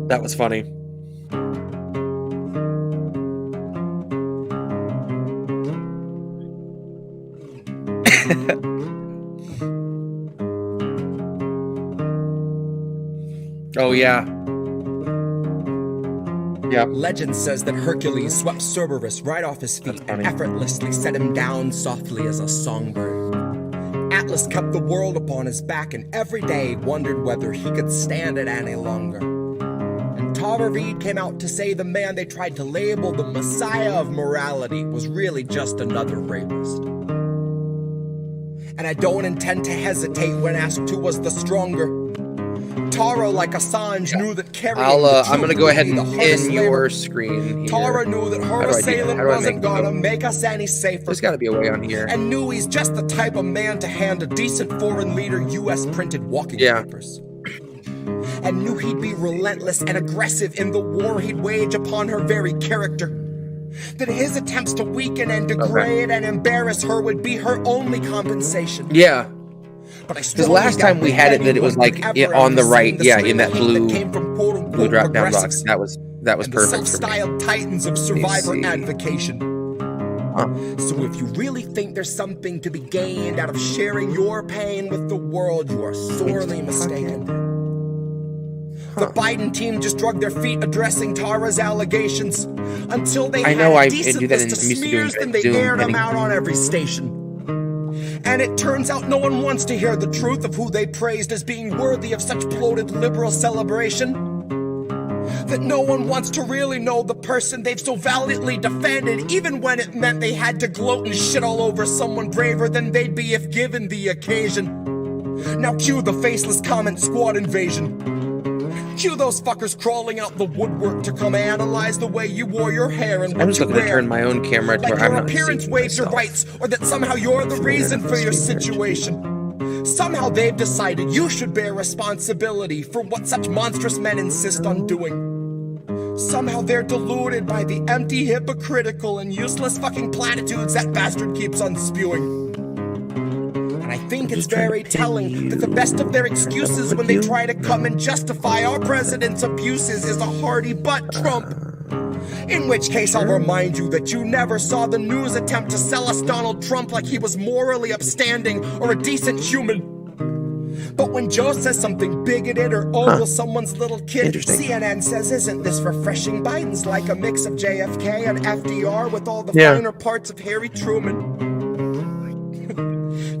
That was funny. Oh, yeah. Yep. Legend says that Hercules swept Cerberus right off his feet and effortlessly set him down softly as a songbird. Atlas kept the world upon his back and every day wondered whether he could stand it any longer. And Tara Reid came out to say the man they tried to label the Messiah of morality was really just another rapist. And I don't intend to hesitate when asked who was the stronger. Tara, like Assange, knew that carrying I'm gonna go ahead and pin your screen here. Tara knew that her assailant wasn't gonna make us any safer. There's gotta be a way on here. And knew he's just the type of man to hand a decent foreign leader US printed walking papers. And knew he'd be relentless and aggressive in the war he'd wage upon her very character. That his attempts to weaken and degrade and embarrass her would be her only compensation. Yeah. Because last time we had it that it was like on the right, in that blue drop down box. That was perfect. The self-styled titans of survivor advocation. So if you really think there's something to be gained out of sharing your pain with the world, you are sorely mistaken. The Biden team just drug their feet addressing Tara's allegations until they had a decent list of smears, then they aired them out on every station. And it turns out no one wants to hear the truth of who they praised as being worthy of such bloated liberal celebration. That no one wants to really know the person they've so valiantly defended, even when it meant they had to gloat and shit all over someone braver than they'd be if given the occasion. Now cue the faceless comment squad invasion. Cue those fuckers crawling out the woodwork to come analyze the way you wore your hair and what you wear. I'm just looking to turn my own camera to like where I'm your not appearance seeing waives your myself. rights, or that somehow you're the reason for your situation. Somehow they've decided you should bear responsibility for what such monstrous men insist on doing. Somehow they're deluded by the empty, hypocritical, and useless fucking platitudes that bastard keeps on spewing. I think it's very telling that the best of their excuses when they try to come and justify our president's abuses is a hearty butt Trump. In which case I'll remind you that you never saw the news attempt to sell us Donald Trump like he was morally upstanding or a decent human. But when Joe says something bigoted or ogles someone's little kid, CNN says, isn't this refreshing? Biden's like a mix of JFK and FDR with all the finer parts of Harry Truman.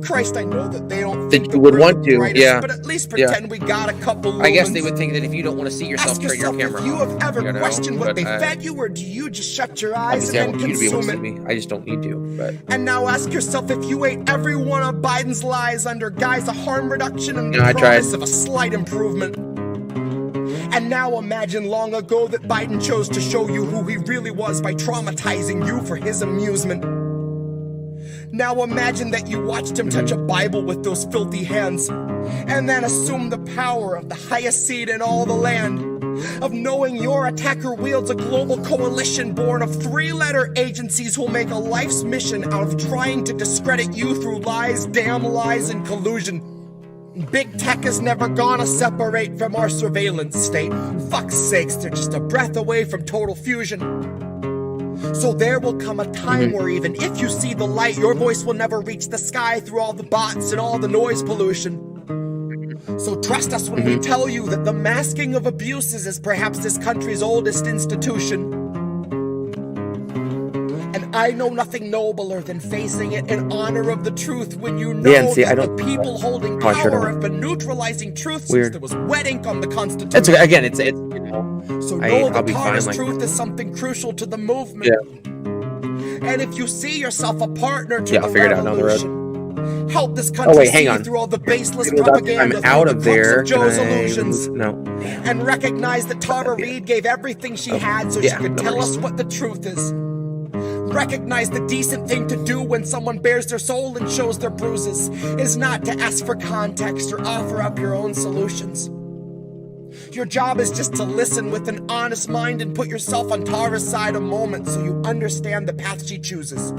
Christ, I know that they don't think you would want to, but at least pretend we got a couple lumens. I guess they would think that if you don't want to see yourself, turn your camera if you have ever questioned what they fed you, or do you just shut your eyes and then consume it? I just don't need to. But. And now ask yourself if you ate every one of Biden's lies under guise of harm reduction and the promise of a slight improvement. And now imagine long ago that Biden chose to show you who he really was by traumatizing you for his amusement. Now imagine that you watched him touch a Bible with those filthy hands, and then assume the power of the highest seat in all the land, of knowing your attacker wields a global coalition born of three-letter agencies who'll make a life's mission out of trying to discredit you through lies, damn lies, and collusion. Big tech is never gonna separate from our surveillance state. Fuck's sakes, they're just a breath away from total fusion. So there will come a time where even if you see the light, your voice will never reach the sky through all the bots and all the noise pollution. So trust us when we tell you that the masking of abuses is perhaps this country's oldest institution. And I know nothing nobler than facing it in honor of the truth when you know that the people holding power have been neutralizing truth since there was wet ink on the Constitution. It's again, it's you know. So know that Tara's truth is something crucial to the movement. Yeah. And if you see yourself a partner to the revolution, help this country see through all the baseless propaganda out of there. Joe's illusions. No. And recognize that Tara Reid gave everything she had so she could tell us what the truth is. Recognize the decent thing to do when someone bears their soul and shows their bruises is not to ask for context or offer up your own solutions. Your job is just to listen with an honest mind and put yourself on Tara's side a moment so you understand the path she chooses.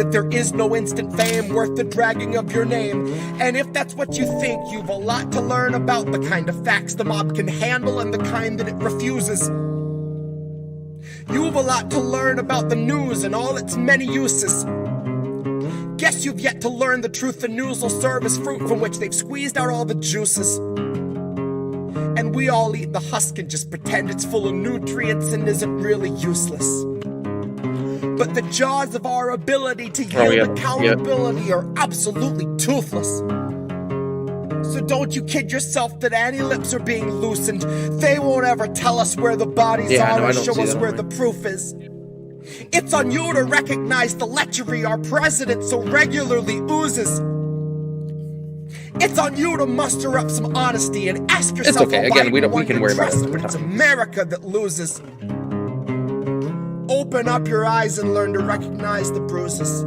that there is no instant fame worth the dragging of your name. And if that's what you think, you've a lot to learn about the kind of facts the mob can handle and the kind that it refuses. You've a lot to learn about the news and all its many uses. Guess you've yet to learn the truth the news will serve as fruit from which they've squeezed out all the juices. And we all eat the husk and just pretend it's full of nutrients and isn't really useless. But the jaws of our ability to yield accountability are absolutely toothless. So don't you kid yourself that any lips are being loosened. They won't ever tell us where the bodies are or show us where the proof is. It's on you to recognize the lechery our president so regularly oozes. It's on you to muster up some honesty and ask yourself. It's okay. Again, we can worry about it. But it's America that loses. Open up your eyes and learn to recognize the bruises.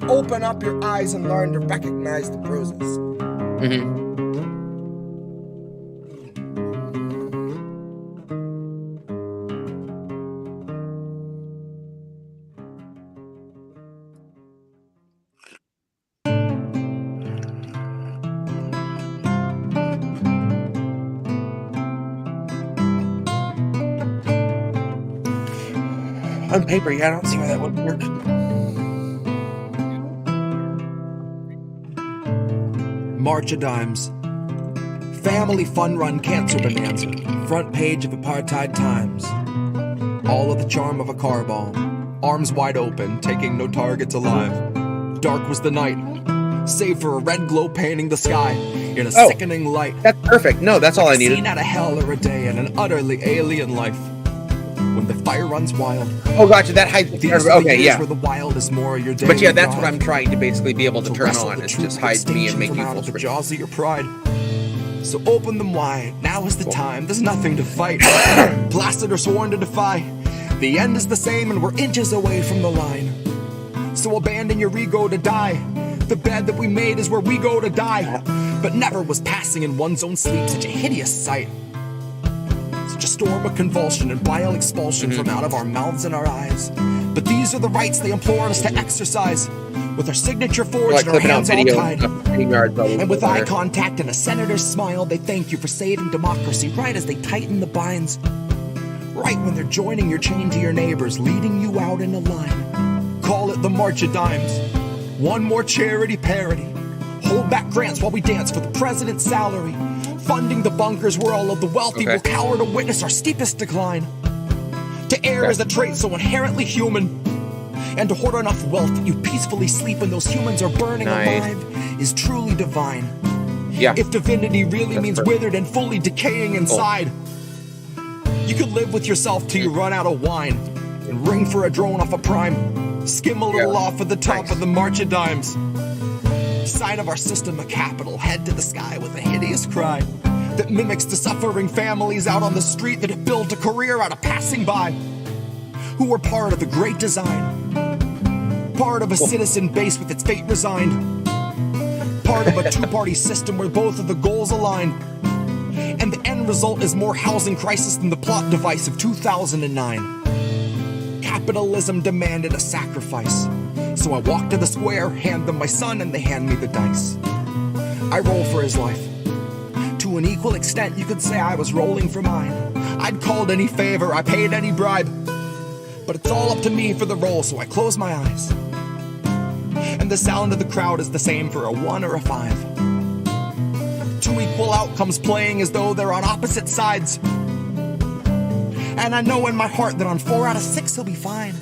Open up your eyes and learn to recognize the bruises. Mm-hmm. On paper, yeah, I don't see why that would work. March of Dimes. Family fun run cancer bonanza. Front page of Apartheid Times. All of the charm of a car bomb. Arms wide open, taking no targets alive. Dark was the night, save for a red glow painting the sky in a sickening light. That's perfect. No, that's all I needed. Seen out of hell or a day in an utterly alien life. When the fire runs wild. Oh, gotcha. That hides the part of, okay, yeah. Where the wild is more your day. But yeah, that's what I'm trying to basically be able to turn on. Is just hide me and make me out of the feel jaws of your pride. So open them wide. Now is the time. There's nothing to fight. Blasted or sworn to defy. The end is the same, and we're inches away from the line. So abandon your ego to die. The bed that we made is where we go to die. But never was passing in one's own sleep such a hideous sight. Such a storm of convulsion and bile expulsion from out of our mouths and our eyes. But these are the rights they implored us to exercise. With our signature forged and our hands all tied. And with eye contact and a senator's smile, they thank you for saving democracy right as they tighten the binds. Right when they're joining your chain to your neighbors, leading you out in a line. Call it the March of Dimes. One more charity parody. Hold back grants while we dance for the president's salary. Funding the bunkers where all of the wealthy will cower to witness our steepest decline. To err is a trait so inherently human. And to hoard enough wealth that you peacefully sleep when those humans are burning alive is truly divine. Yeah. If divinity really means withered and fully decaying inside, you could live with yourself till you run out of wine and ring for a drone off a prime. Skim a little off of the top of the March of Dimes. Sign of our system of capital, head to the sky with a hideous cry that mimics the suffering families out on the street that have built a career out of passing by, who were part of the great design, part of a citizen base with its fate resigned, part of a two-party system where both of the goals align, and the end result is more housing crisis than the plot device of 2009. Capitalism demanded a sacrifice. So I walk to the square, hand them my son, and they hand me the dice. I roll for his life. To an equal extent, you could say I was rolling for mine. I'd called any favor, I paid any bribe. But it's all up to me for the roll, so I close my eyes. And the sound of the crowd is the same for a 1 or a 5. Two equal outcomes playing as though they're on opposite sides. And I know in my heart that on 4 out of 6 he'll be fine.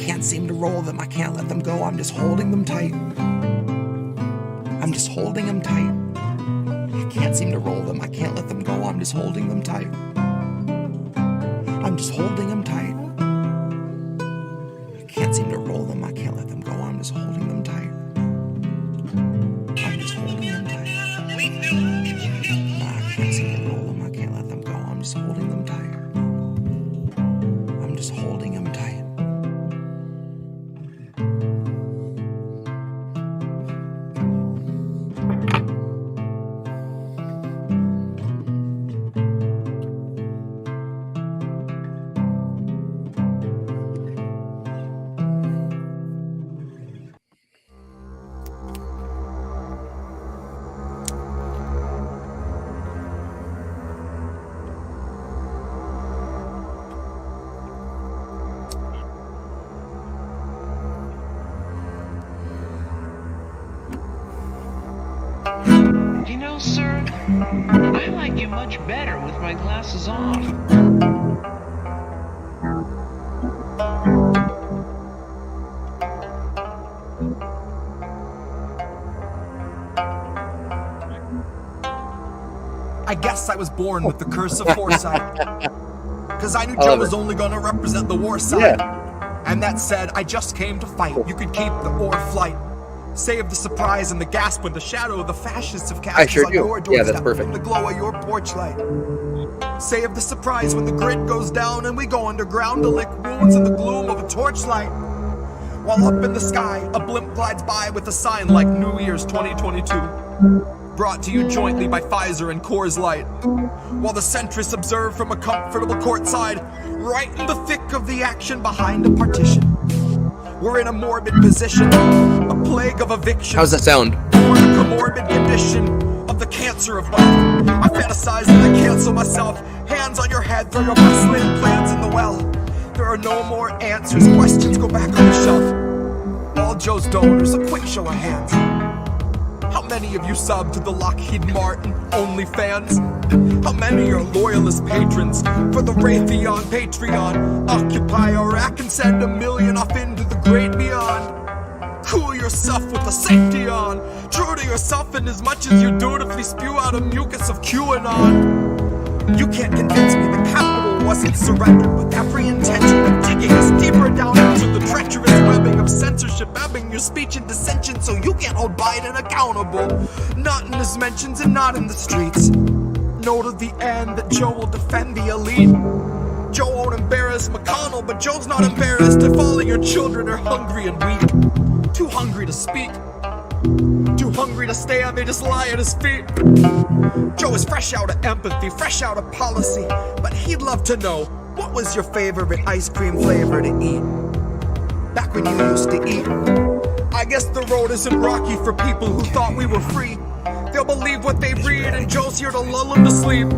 Can't seem to roll them, I can't let them go, I'm just holding them tight. I'm just holding them tight. I can't seem to roll them, I can't let them go, I'm just holding them tight. I'm just holding them tight. I can't seem to roll them, I can't let them go, I'm just holding them tight. I'm just holding them tight. I can't seem to roll them, I can't let them go, I'm just holding them tight. I'm just holding them tight. You know, sir, I like you much better with my glasses off. I guess I was born with the curse of foresight. Cause I knew Joe was only gonna represent the war side. And that said, I just came to fight. You could keep the ore flight. Save the surprise and the gasp when the shadow of the fascists have cast I sure on do. your Yeah, that's doorstep perfect. in the glow of your porch light. Save the surprise when the grid goes down and we go underground to lick wounds in the gloom of a torchlight. While up in the sky, a blimp glides by with a sign like New Year's 2022. Brought to you jointly by Pfizer and Coors Light. While the centrists observe from a comfortable courtside, right in the thick of the action behind a partition. We're in a morbid position, a plague of eviction. How's that sound? Born a comorbid condition of the cancer of wealth. I fantasize and I cancel myself. Hands on your head, throw your best laid plans in the well. There are no more answers, questions go back on the shelf. All Joe's donors, a quick show of hands. How many of you sub to the Lockheed Martin OnlyFans? How many are loyalist patrons for the Raytheon Patreon? Occupy Iraq and send $1 million off into the great beyond. Cool yourself with the safety on. True to yourself in as much as you dutifully spew out a mucus of QAnon. You can't convince me the capital wasn't surrendered with every intention of digging us deeper down into the treacherous webbing of censorship, ebbing your speech and dissension so you can't hold Biden accountable. Not in his mentions and not in the streets. No to the end that Joe will defend the elite. Joe won't embarrass McConnell, but Joe's not embarrassed if all of your children are hungry and weak. Too hungry to speak. Too hungry to stand, they just lie at his feet. Joe is fresh out of empathy, fresh out of policy, but he'd love to know, what was your favorite ice cream flavor to eat? Back when you used to eat. I guess the road isn't rocky for people who thought we were free. They'll believe what they read and Joe's here to lull them to sleep.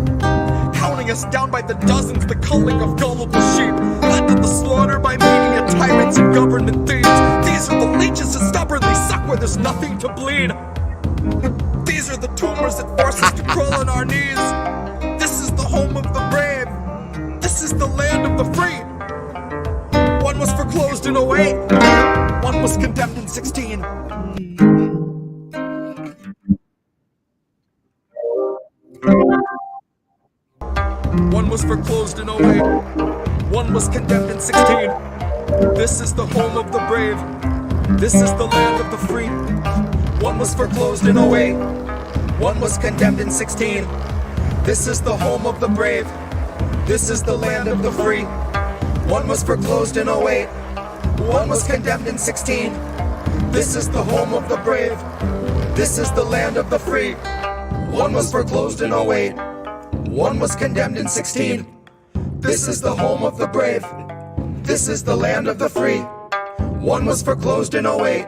Counting us down by the dozens, the culling of gullible sheep, led to the slaughter by media tyrants and government thieves. These are the leeches that stubbornly suck where there's nothing to bleed. These are the tumors that force us to crawl on our knees. This is the home of the brave. This is the land of the free. One was foreclosed in 08. One was condemned in 16. One was foreclosed in 08. One was condemned in 16. This is the home of the brave. This is the land of the free. One was foreclosed in 08. One was condemned in 16. This is the home of the brave. This is the land of the free. One was foreclosed in 08. One was condemned in 16. This is the home of the brave. This is the land of the free. One was foreclosed in 08. One was condemned in 16. This is the home of the brave. This is the land of the free. One was foreclosed in 08.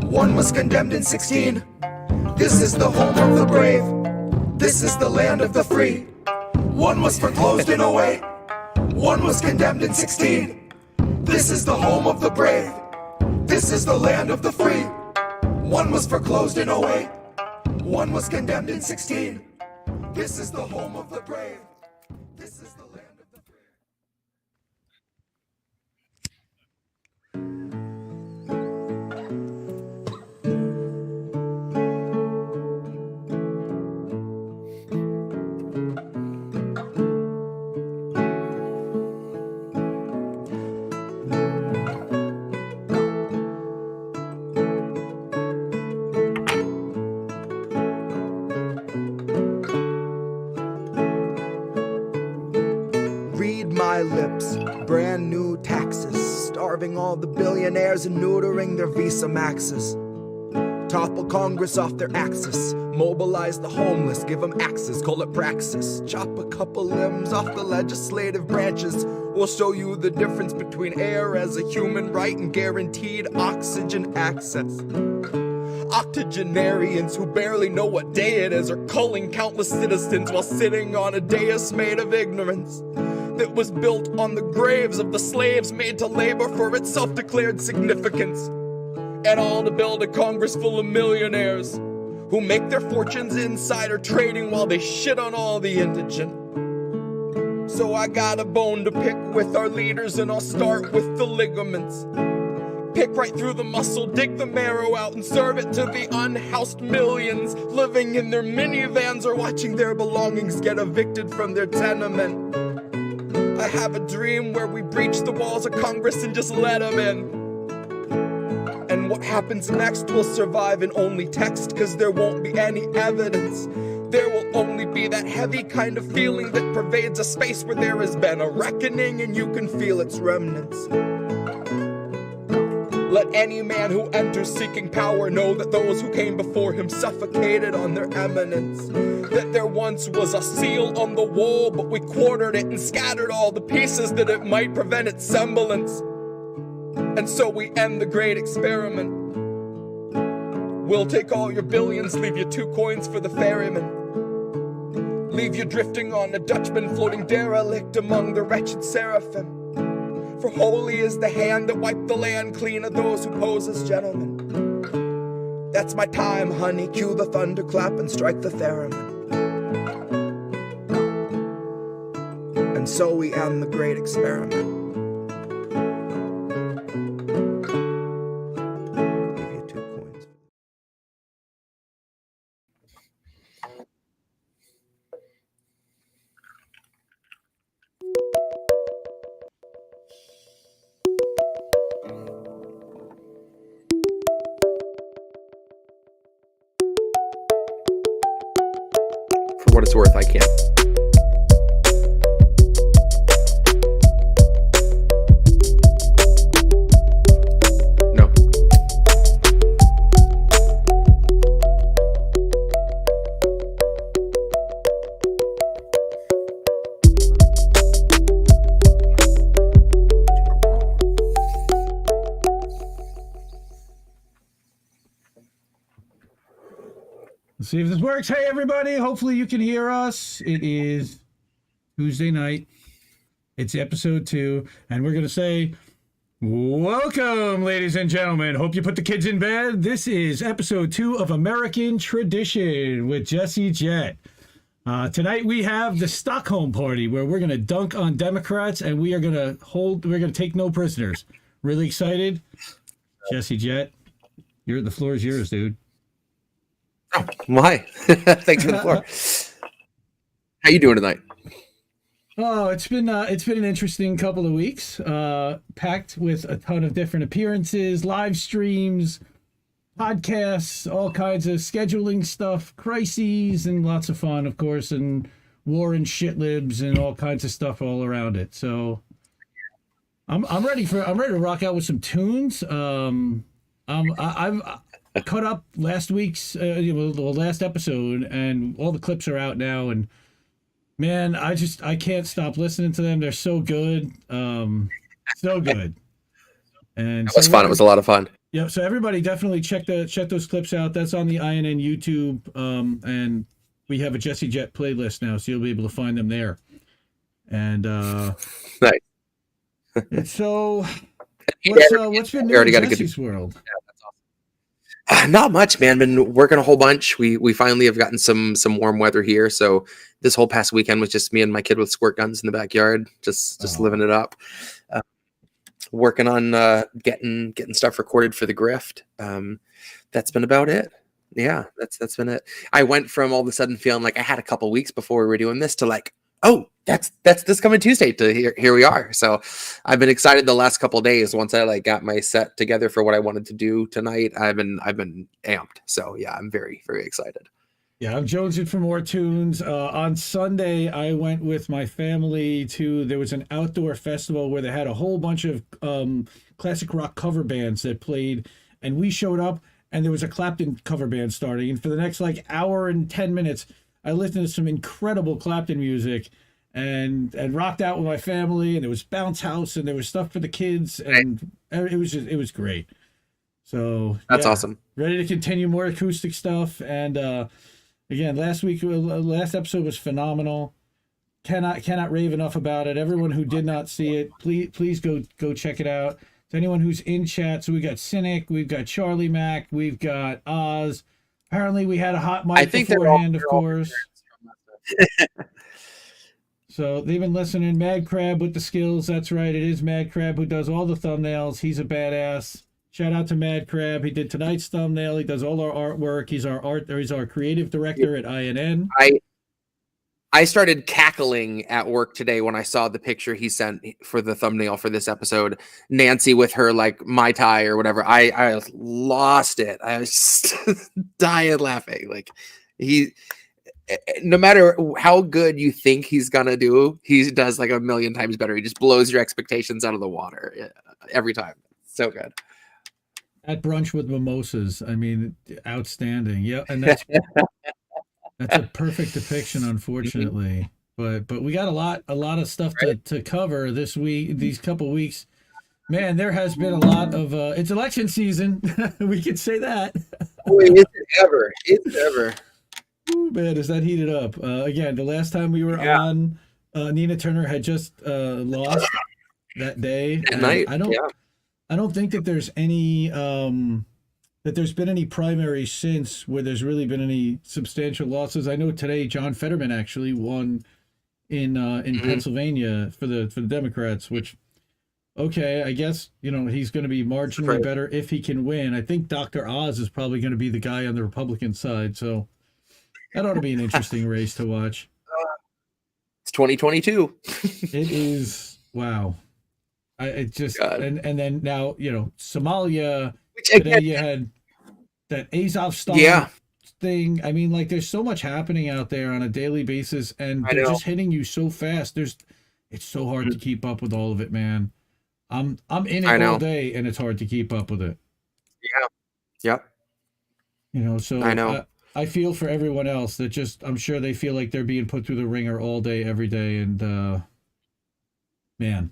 One was condemned in 16. This is the home of the brave. This is the land of the free. One was foreclosed in 08. One was condemned in 16. This is the home of the brave. This is the land of the free. One was foreclosed in 08. One was condemned in 16. This is the home of the brave. This is the land of the free. Lips, brand new taxes, starving all the billionaires and neutering their Visa Maxes. Topple Congress off their axis, mobilize the homeless, give them axes, call it praxis. Chop a couple limbs off the legislative branches. We'll show you the difference between air as a human right and guaranteed oxygen access. Octogenarians who barely know what day it is are culling countless citizens while sitting on a dais made of ignorance that was built on the graves of the slaves made to labor for its self-declared significance. And all to build a Congress full of millionaires who make their fortunes insider trading while they shit on all the indigent. So I got a bone to pick with our leaders, and I'll start with the ligaments. Pick right through the muscle, dig the marrow out, and serve it to the unhoused millions living in their minivans or watching their belongings get evicted from their tenement. I have a dream where we breach the walls of Congress and just let them in. And what happens next will survive in only text, cause there won't be any evidence. There will only be that heavy kind of feeling that pervades a space where there has been a reckoning and you can feel its remnants. Let any man who enters seeking power know that those who came before him suffocated on their eminence. That there once was a seal on the wall, but we quartered it and scattered all the pieces that it might prevent its semblance. And so we end the great experiment. We'll take all your billions, leave you 2 coins for the ferryman. Leave you drifting on a Dutchman floating derelict among the wretched seraphim. For holy is the hand that wiped the land clean of those who pose as gentlemen. That's my time, honey. Cue the thunderclap and strike the theremin. And so we end the great experiment. Give you 2 coins. For what it's worth, I can't. No. Let's see if this works. Hey, everybody. Hopefully you can hear us. It is Tuesday night. It's episode 2. And we're going to say, welcome, ladies and gentlemen. Hope you put the kids in bed. This is episode 2 of American Tradition with Jesse Jett. Tonight we have the Stockholm Party, where we're going to dunk on Democrats and we're going to take no prisoners. Really excited? Jesse Jett, the floor is yours, dude. Oh, why? Thanks for the floor. How you doing tonight? Oh, it's been an interesting couple of weeks, packed with a ton of different appearances, live streams, podcasts, all kinds of scheduling stuff, crises, and lots of fun, of course, and war and shit libs and all kinds of stuff all around it. So I'm ready to rock out with some tunes. I've cut up last week's the last episode, and all the clips are out now, and man, I can't stop listening to them. They're so good. So good. And it was fun. It was a lot of fun. Yeah, so everybody definitely check those clips out. That's on the INN YouTube, and we have a Jesse Jett playlist now, so you'll be able to find them there. And nice. So what's been new in Jesse's world? Not much, man. Been working a whole bunch. We finally have gotten some warm weather here. So this whole past weekend was just me and my kid with squirt guns in the backyard, just living it up. Working on getting stuff recorded for the grift. That's been about it. Yeah, that's been it. I went from all of a sudden feeling like I had a couple weeks before we were doing this to like, oh, that's this coming Tuesday to here we are. So I've been excited the last couple of days. Once I got my set together for what I wanted to do tonight, I've been amped. So yeah, I'm very, very excited. Yeah, I'm jonesing for more tunes. On Sunday, I went with my family there was an outdoor festival where they had a whole bunch of classic rock cover bands that played, and we showed up, and there was a Clapton cover band starting. And for the next hour and 10 minutes, I listened to some incredible Clapton music and rocked out with my family, and there was bounce house, and there was stuff for the kids, and it was great. So that's awesome. Ready to continue more acoustic stuff. And again, last episode was phenomenal. Cannot rave enough about it. Everyone who did not see it, please go check it out. To anyone who's in chat, so we got Cynic, we've got Charlie Mac, we've got Oz, Apparently, we had a hot mic I think they're all beforehand, of course. So they've been listening. Mad Crab with the skills. That's right. It is Mad Crab who does all the thumbnails. He's a badass. Shout out to Mad Crab. He did tonight's thumbnail. He does all our artwork. He's our creative director at INN. I started cackling at work today when I saw the picture he sent for the thumbnail for this episode. Nancy with her like Mai Tai or whatever. I lost it. I was just dying laughing. Like no matter how good you think he's gonna do, he does like a million times better. He just blows your expectations out of the water every time. So good. At brunch with mimosas. I mean, outstanding. Yeah, and that's a perfect depiction, unfortunately. But we got a lot of stuff to cover this week, these couple weeks. Man, there has been a lot of it's election season. We could say that. Boy, is it ever. It's ever. Ooh, man, is that heated up? Again, the last time we were on, Nina Turner had just lost that day. That night. I don't think that there's any that there's been any primaries since where there's really been any substantial losses. I know today John Fetterman actually won in Pennsylvania for the Democrats, which okay, I guess he's going to be marginally better if he can win. I think Dr. Oz is probably going to be the guy on the Republican side, so that ought to be an interesting race to watch. It's 2022. It is. Wow. It just and then now Somalia. Today you had that Azovstan thing. I mean, like there's so much happening out there on a daily basis, and they're just hitting you so fast. It's so hard to keep up with all of it, man. I'm in it all day, and it's hard to keep up with it. Yeah. Yep. So I know. I feel for everyone else that I'm sure they feel like they're being put through the ringer all day, every day, and man.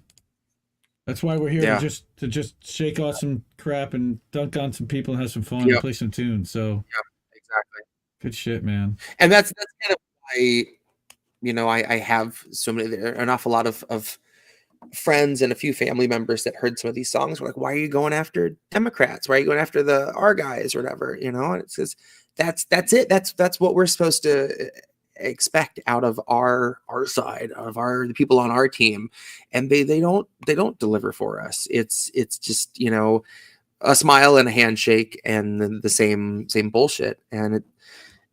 That's why we're here to just shake off some crap and dunk on some people and have some fun and play some tunes. So exactly. Good shit, man. And that's kind of why I have an awful lot of friends and a few family members that heard some of these songs were like, why are you going after Democrats? Why are you going after our guys or whatever? And it says that's it. That's what we're supposed to expect out of our side of the people on our team, and they don't deliver for us. It's just a smile and a handshake and the same bullshit, and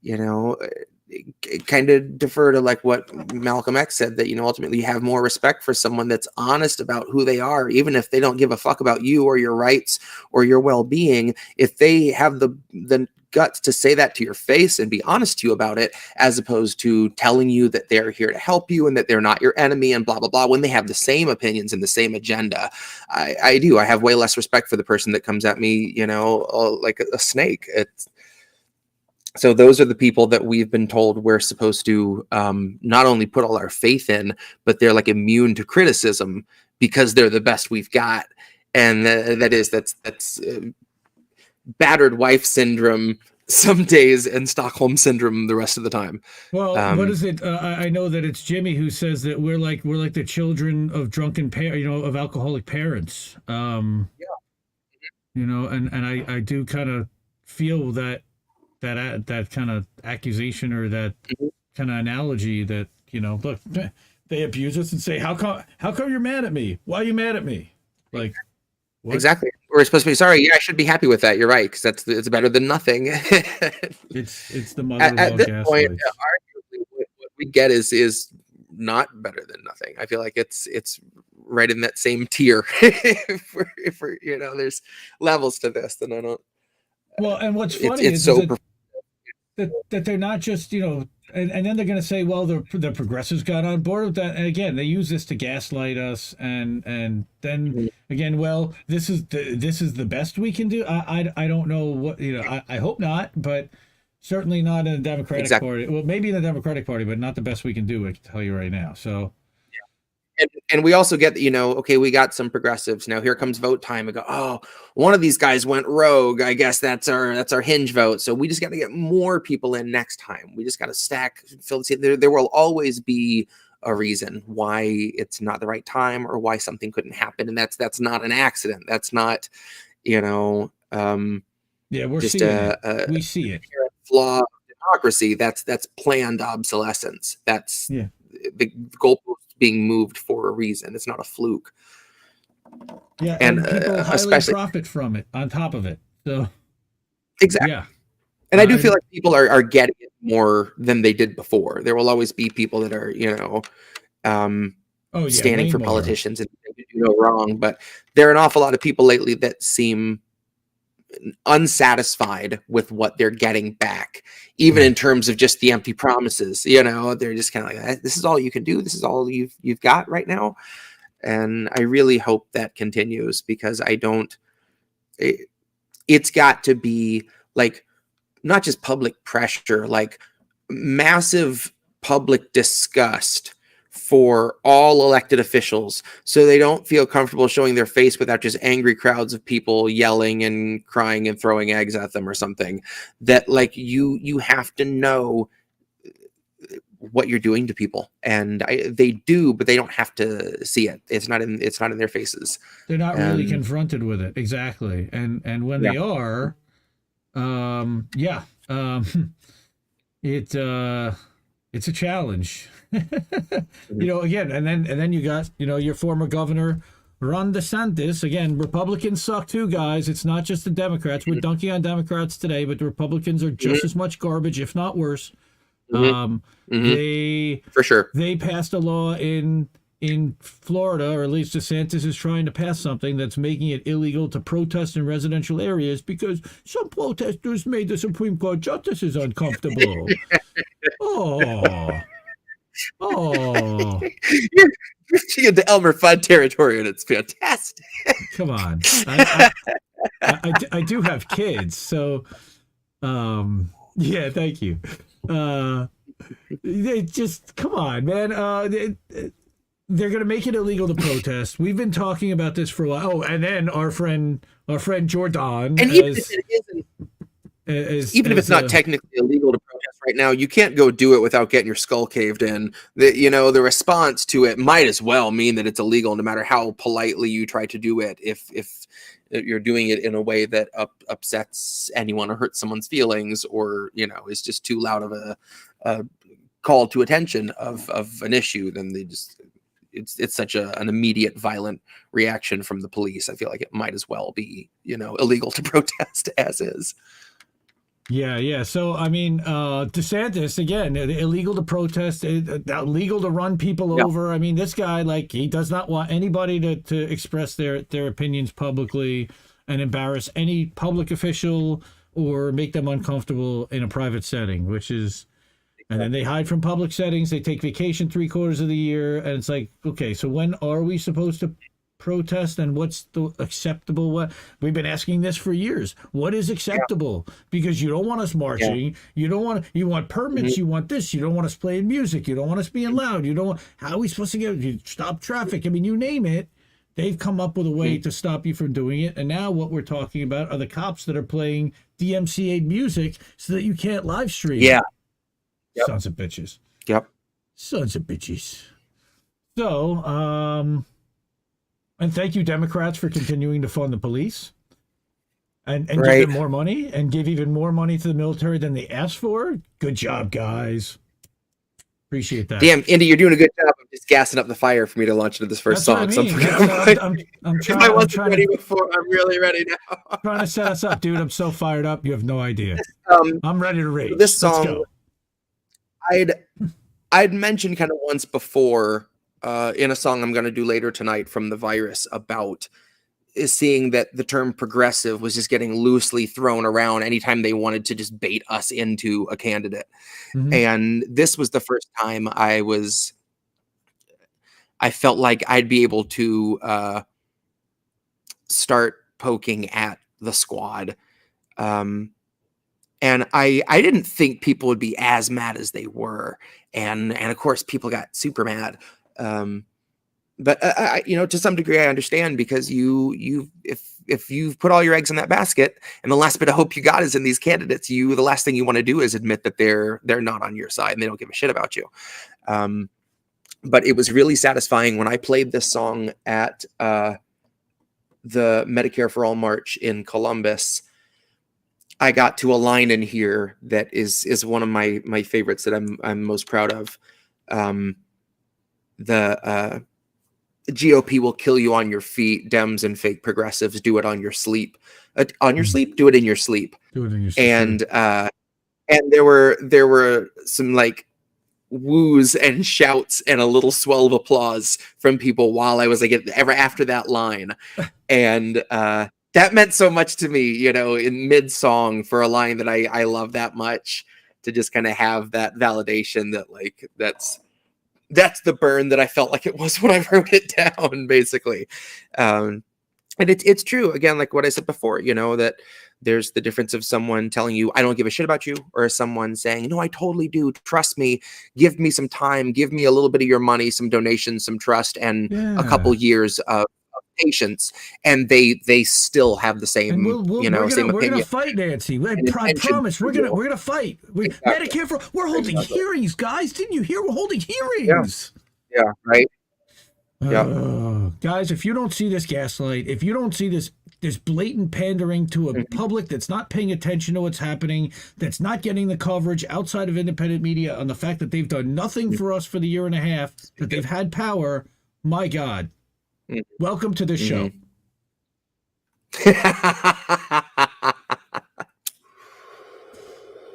it kind of defer to like what Malcolm X said, that ultimately you have more respect for someone that's honest about who they are, even if they don't give a fuck about you or your rights or your well-being. If they have the guts to say that to your face and be honest to you about it, as opposed to telling you that they're here to help you and that they're not your enemy and blah blah blah, when they have the same opinions and the same agenda. I have way less respect for the person that comes at me like a snake. So those are the people that we've been told we're supposed to not only put all our faith in, but they're like immune to criticism because they're the best we've got. And that's battered wife syndrome some days and Stockholm syndrome the rest of the time. Well, what is it? I know that it's Jimmy who says that we're like the children of drunken of alcoholic parents. And I do kind of feel that kind of accusation or that kind of analogy that look, they abuse us and say, how come you're mad at me? Why are you mad at me? Like, what? Exactly. We're supposed to be sorry. Yeah, I should be happy with that. You're right, because it's better than nothing. It's the mother of all at this gaslights. point, arguably, what we get is not better than nothing. I feel like it's right in that same tier. if we're there's levels to this, then I don't. Well, and what's funny is that they're not just and then they're going to say, well, the progressives got on board with that, and again they use this to gaslight us, and then again, well, this is the best we can do. I don't know what I hope not, but certainly not in the Democratic Party. Well, maybe in the Democratic Party, but not the best we can do. I can tell you right now. So. And we also get, okay, we got some progressives. Now here comes vote time. We go, oh, one of these guys went rogue. I guess that's our hinge vote. So we just got to get more people in next time. We just got to stack. There will always be a reason why it's not the right time or why something couldn't happen. And that's not an accident. That's not, we're just seeing it. We see it. flaw of democracy. That's planned obsolescence. That's Yeah. the goalpost being moved for a reason. It's not a fluke. Yeah, And people highly especially profit from it on top of it. So exactly. yeah. And I do feel like people are getting it more than they did before. There will always be people that are, standing way for more. politicians and do no wrong. But there are an awful lot of people lately that seem unsatisfied with what they're getting back, even in terms of just the empty promises. They're just kind of like, this is all you can do. This is all you've got right now. And I really hope that continues, because it's got to be like, not just public pressure, like massive public disgust for all elected officials, so they don't feel comfortable showing their face without just angry crowds of people yelling and crying and throwing eggs at them or something. That like you have to know what you're doing to people, and they do, but they don't have to see it. It's not in their faces. They're not really confronted with it. Exactly. And when they are, it's a challenge. Again, and then you got, your former governor Ron DeSantis. Again, Republicans suck too, guys. It's not just the Democrats. We're dunking on Democrats today, but the Republicans are just as much garbage, if not worse. They for sure. They passed a law in Florida, or at least DeSantis is trying to pass something that's making it illegal to protest in residential areas because some protesters made the Supreme Court justices uncomfortable. You're drifting into Elmer Fudd territory, and it's fantastic. Come on. I do have kids, so yeah, thank you. They just, come on, man. They're going to make it illegal to protest. We've been talking about this for a while. Oh, and then our friend Jordan, and even if it isn't, even if it's not technically illegal to protest right now, you can't go do it without getting your skull caved in. The response to it might as well mean that it's illegal, no matter how politely you try to do it. If you're doing it in a way that upsets anyone or hurts someone's feelings, or is just too loud of a call to attention of an issue, then it's such an immediate violent reaction from the police. I feel like it might as well be illegal to protest as is. Yeah. So, I mean, DeSantis, again, illegal to protest, illegal to run people over. I mean, this guy, like, he does not want anybody to express their opinions publicly and embarrass any public official or make them uncomfortable in a private setting, which is, and then they hide from public settings. They take vacation 3/4 of the year. And it's like, okay, so when are we supposed to protest, and what's the acceptable? What we've been asking this for years. What is acceptable? Because you don't want us marching. You want permits. You want this. You don't want us playing music. You don't want us being loud. How are we supposed to stop traffic? I mean, you name it. They've come up with a way to stop you from doing it. And now what we're talking about are the cops that are playing DMCA music so that you can't live stream. Yeah. Yep. Sons of bitches. Yep. Sons of bitches. So, and thank you, Democrats, for continuing to fund the police and give them more money and give even more money to the military than they asked for. Good job, guys. Appreciate that. Damn, Indy, you're doing a good job of just gassing up the fire for me to launch into this first That's song. I'm trying. I wasn't ready before. I'm really ready now. Trying to set us up, dude. I'm so fired up. You have no idea. I'm ready to rage. This song, I'd mentioned kind of once before in a song I'm going to do later tonight from The Virus about seeing that the term progressive was just getting loosely thrown around anytime they wanted to just bait us into a candidate. Mm-hmm. And this was the first time I felt like I'd be able to start poking at the squad. And I didn't think people would be as mad as they were. And of course people got super mad. But I, to some degree, I understand, because if you've put all your eggs in that basket and the last bit of hope you got is in these candidates, the last thing you want to do is admit that they're not on your side and they don't give a shit about you. But it was really satisfying when I played this song at the Medicare for All March in Columbus. I got to a line in here that is one of my favorites that I'm most proud of. The GOP will kill you on your feet. Dems and fake progressives do it on your sleep. On your sleep, do it in your sleep. Do it in your sleep. And there were some like woos and shouts and a little swell of applause from people while I was like ever after that line, and that meant so much to me, you know, in mid song for a line that I love that much, to just kind of have that validation that like that's the burn that I felt like it was when I wrote it down, basically. And it's true, again, like what I said before, you know, that there's the difference of someone telling you, I don't give a shit about you, or someone saying, no, I totally do. Trust me. Give me some time. Give me a little bit of your money, some donations, some trust, and a couple years of patience. And they still have the same, same opinion. We're gonna fight, Nancy. I promise. We're gonna fight. Exactly. Medicare we're holding hearings, guys. Didn't you hear? We're holding hearings. Yeah. Right. Yeah. Guys, if you don't see this gaslight, if you don't see this blatant pandering to a public that's not paying attention to what's happening, that's not getting the coverage outside of independent media on the fact that they've done nothing for us for the year and a half that they've had power, my God, welcome to the show.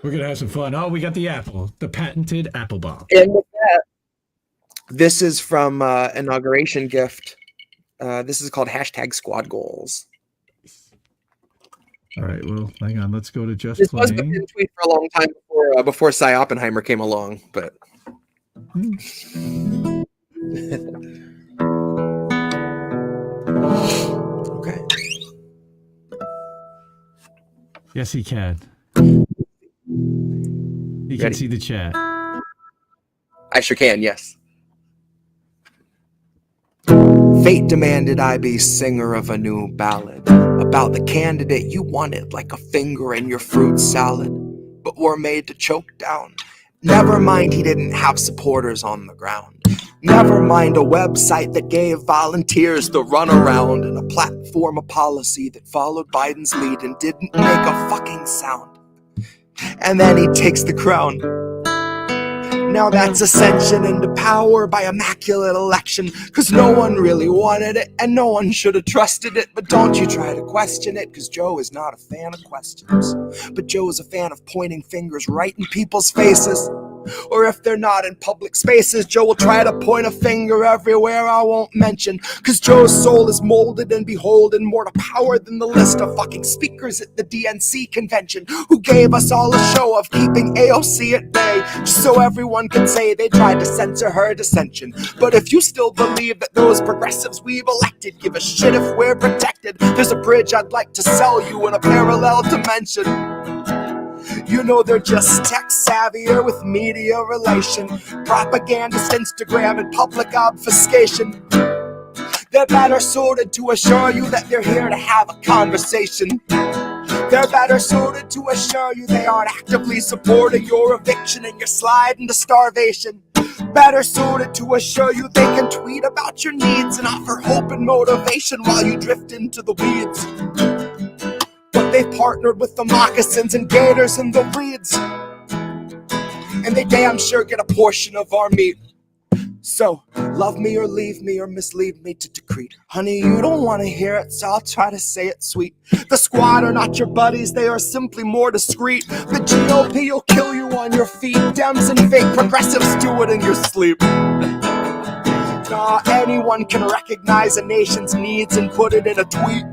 We're going to have some fun. Oh, we got the apple, the patented apple bomb. And with that, this is from inauguration gift. This is called #SquadGoals. All right, well, hang on. Let's go to just this playing. This was been tweet for a long time before Cy Oppenheimer came along, but. Okay. Yes, he can. He can see the chat. I sure can, yes. Fate demanded I be singer of a new ballad about the candidate you wanted, like a finger in your fruit salad, but were made to choke down. Never mind, he didn't have supporters on the ground. Never mind a website that gave volunteers the runaround, and a platform, a policy that followed Biden's lead and didn't make a fucking sound. And then he takes the crown. Now that's ascension into power by immaculate election, cause no one really wanted it and no one should have trusted it. But don't you try to question it, cause Joe is not a fan of questions, but Joe is a fan of pointing fingers right in people's faces. Or if they're not in public spaces, Joe will try to point a finger everywhere I won't mention, cause Joe's soul is molded and beholden more to power than the list of fucking speakers at the DNC convention, who gave us all a show of keeping AOC at bay, just so everyone could say they tried to censor her dissension. But if you still believe that those progressives we've elected give a shit if we're protected, there's a bridge I'd like to sell you in a parallel dimension. You know they're just tech savvier with media relation, propagandist Instagram and public obfuscation. They're better suited to assure you that they're here to have a conversation. They're better suited to assure you they aren't actively supporting your eviction and your slide into starvation. Better suited to assure you they can tweet about your needs and offer hope and motivation while you drift into the weeds. But they've partnered with the moccasins and gators and the reeds, and they damn sure get a portion of our meat. So, love me or leave me or mislead me to decrete. Honey, you don't want to hear it, so I'll try to say it sweet. The squad are not your buddies, they are simply more discreet. The GOP will kill you on your feet. Dems and fake progressives do it in your sleep. Anyone can recognize a nation's needs and put it in a tweet.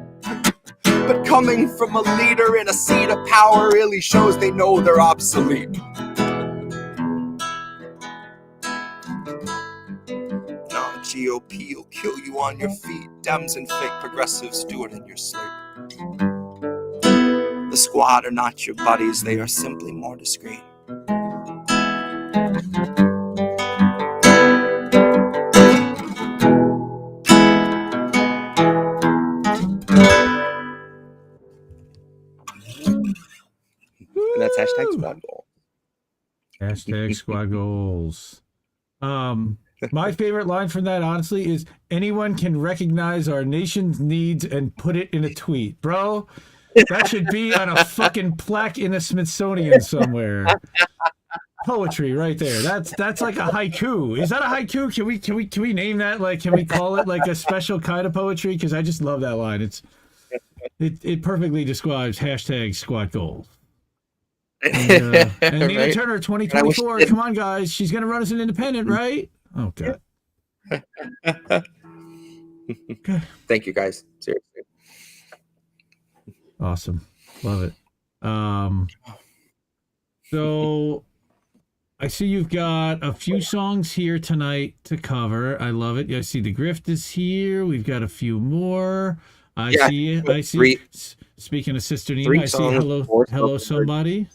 But coming from a leader in a seat of power really shows they know they're obsolete. GOP will kill you on your feet. Dems and fake progressives do it in your sleep. The squad are not your buddies, they are simply more discreet. And that's #SquadGoal. #SquadGoals. My favorite line from that, honestly, is anyone can recognize our nation's needs and put it in a tweet. Bro, That should be on a fucking plaque in the Smithsonian somewhere. Poetry right there. That's like a haiku. Is that a haiku? Can we name that? Like, can we call it like a special kind of poetry? Because I just love that line. It perfectly describes hashtag squat goals. And Nina Right? Turner 2024. Come on, guys. She's gonna run as an independent, right? Oh god. Okay. Thank you, guys. Seriously. Awesome. Love it. So I see you've got a few songs here tonight to cover. I love it. I see the Grift is here. We've got a few more. I see. Speaking of Sister Nina, I see hello somebody.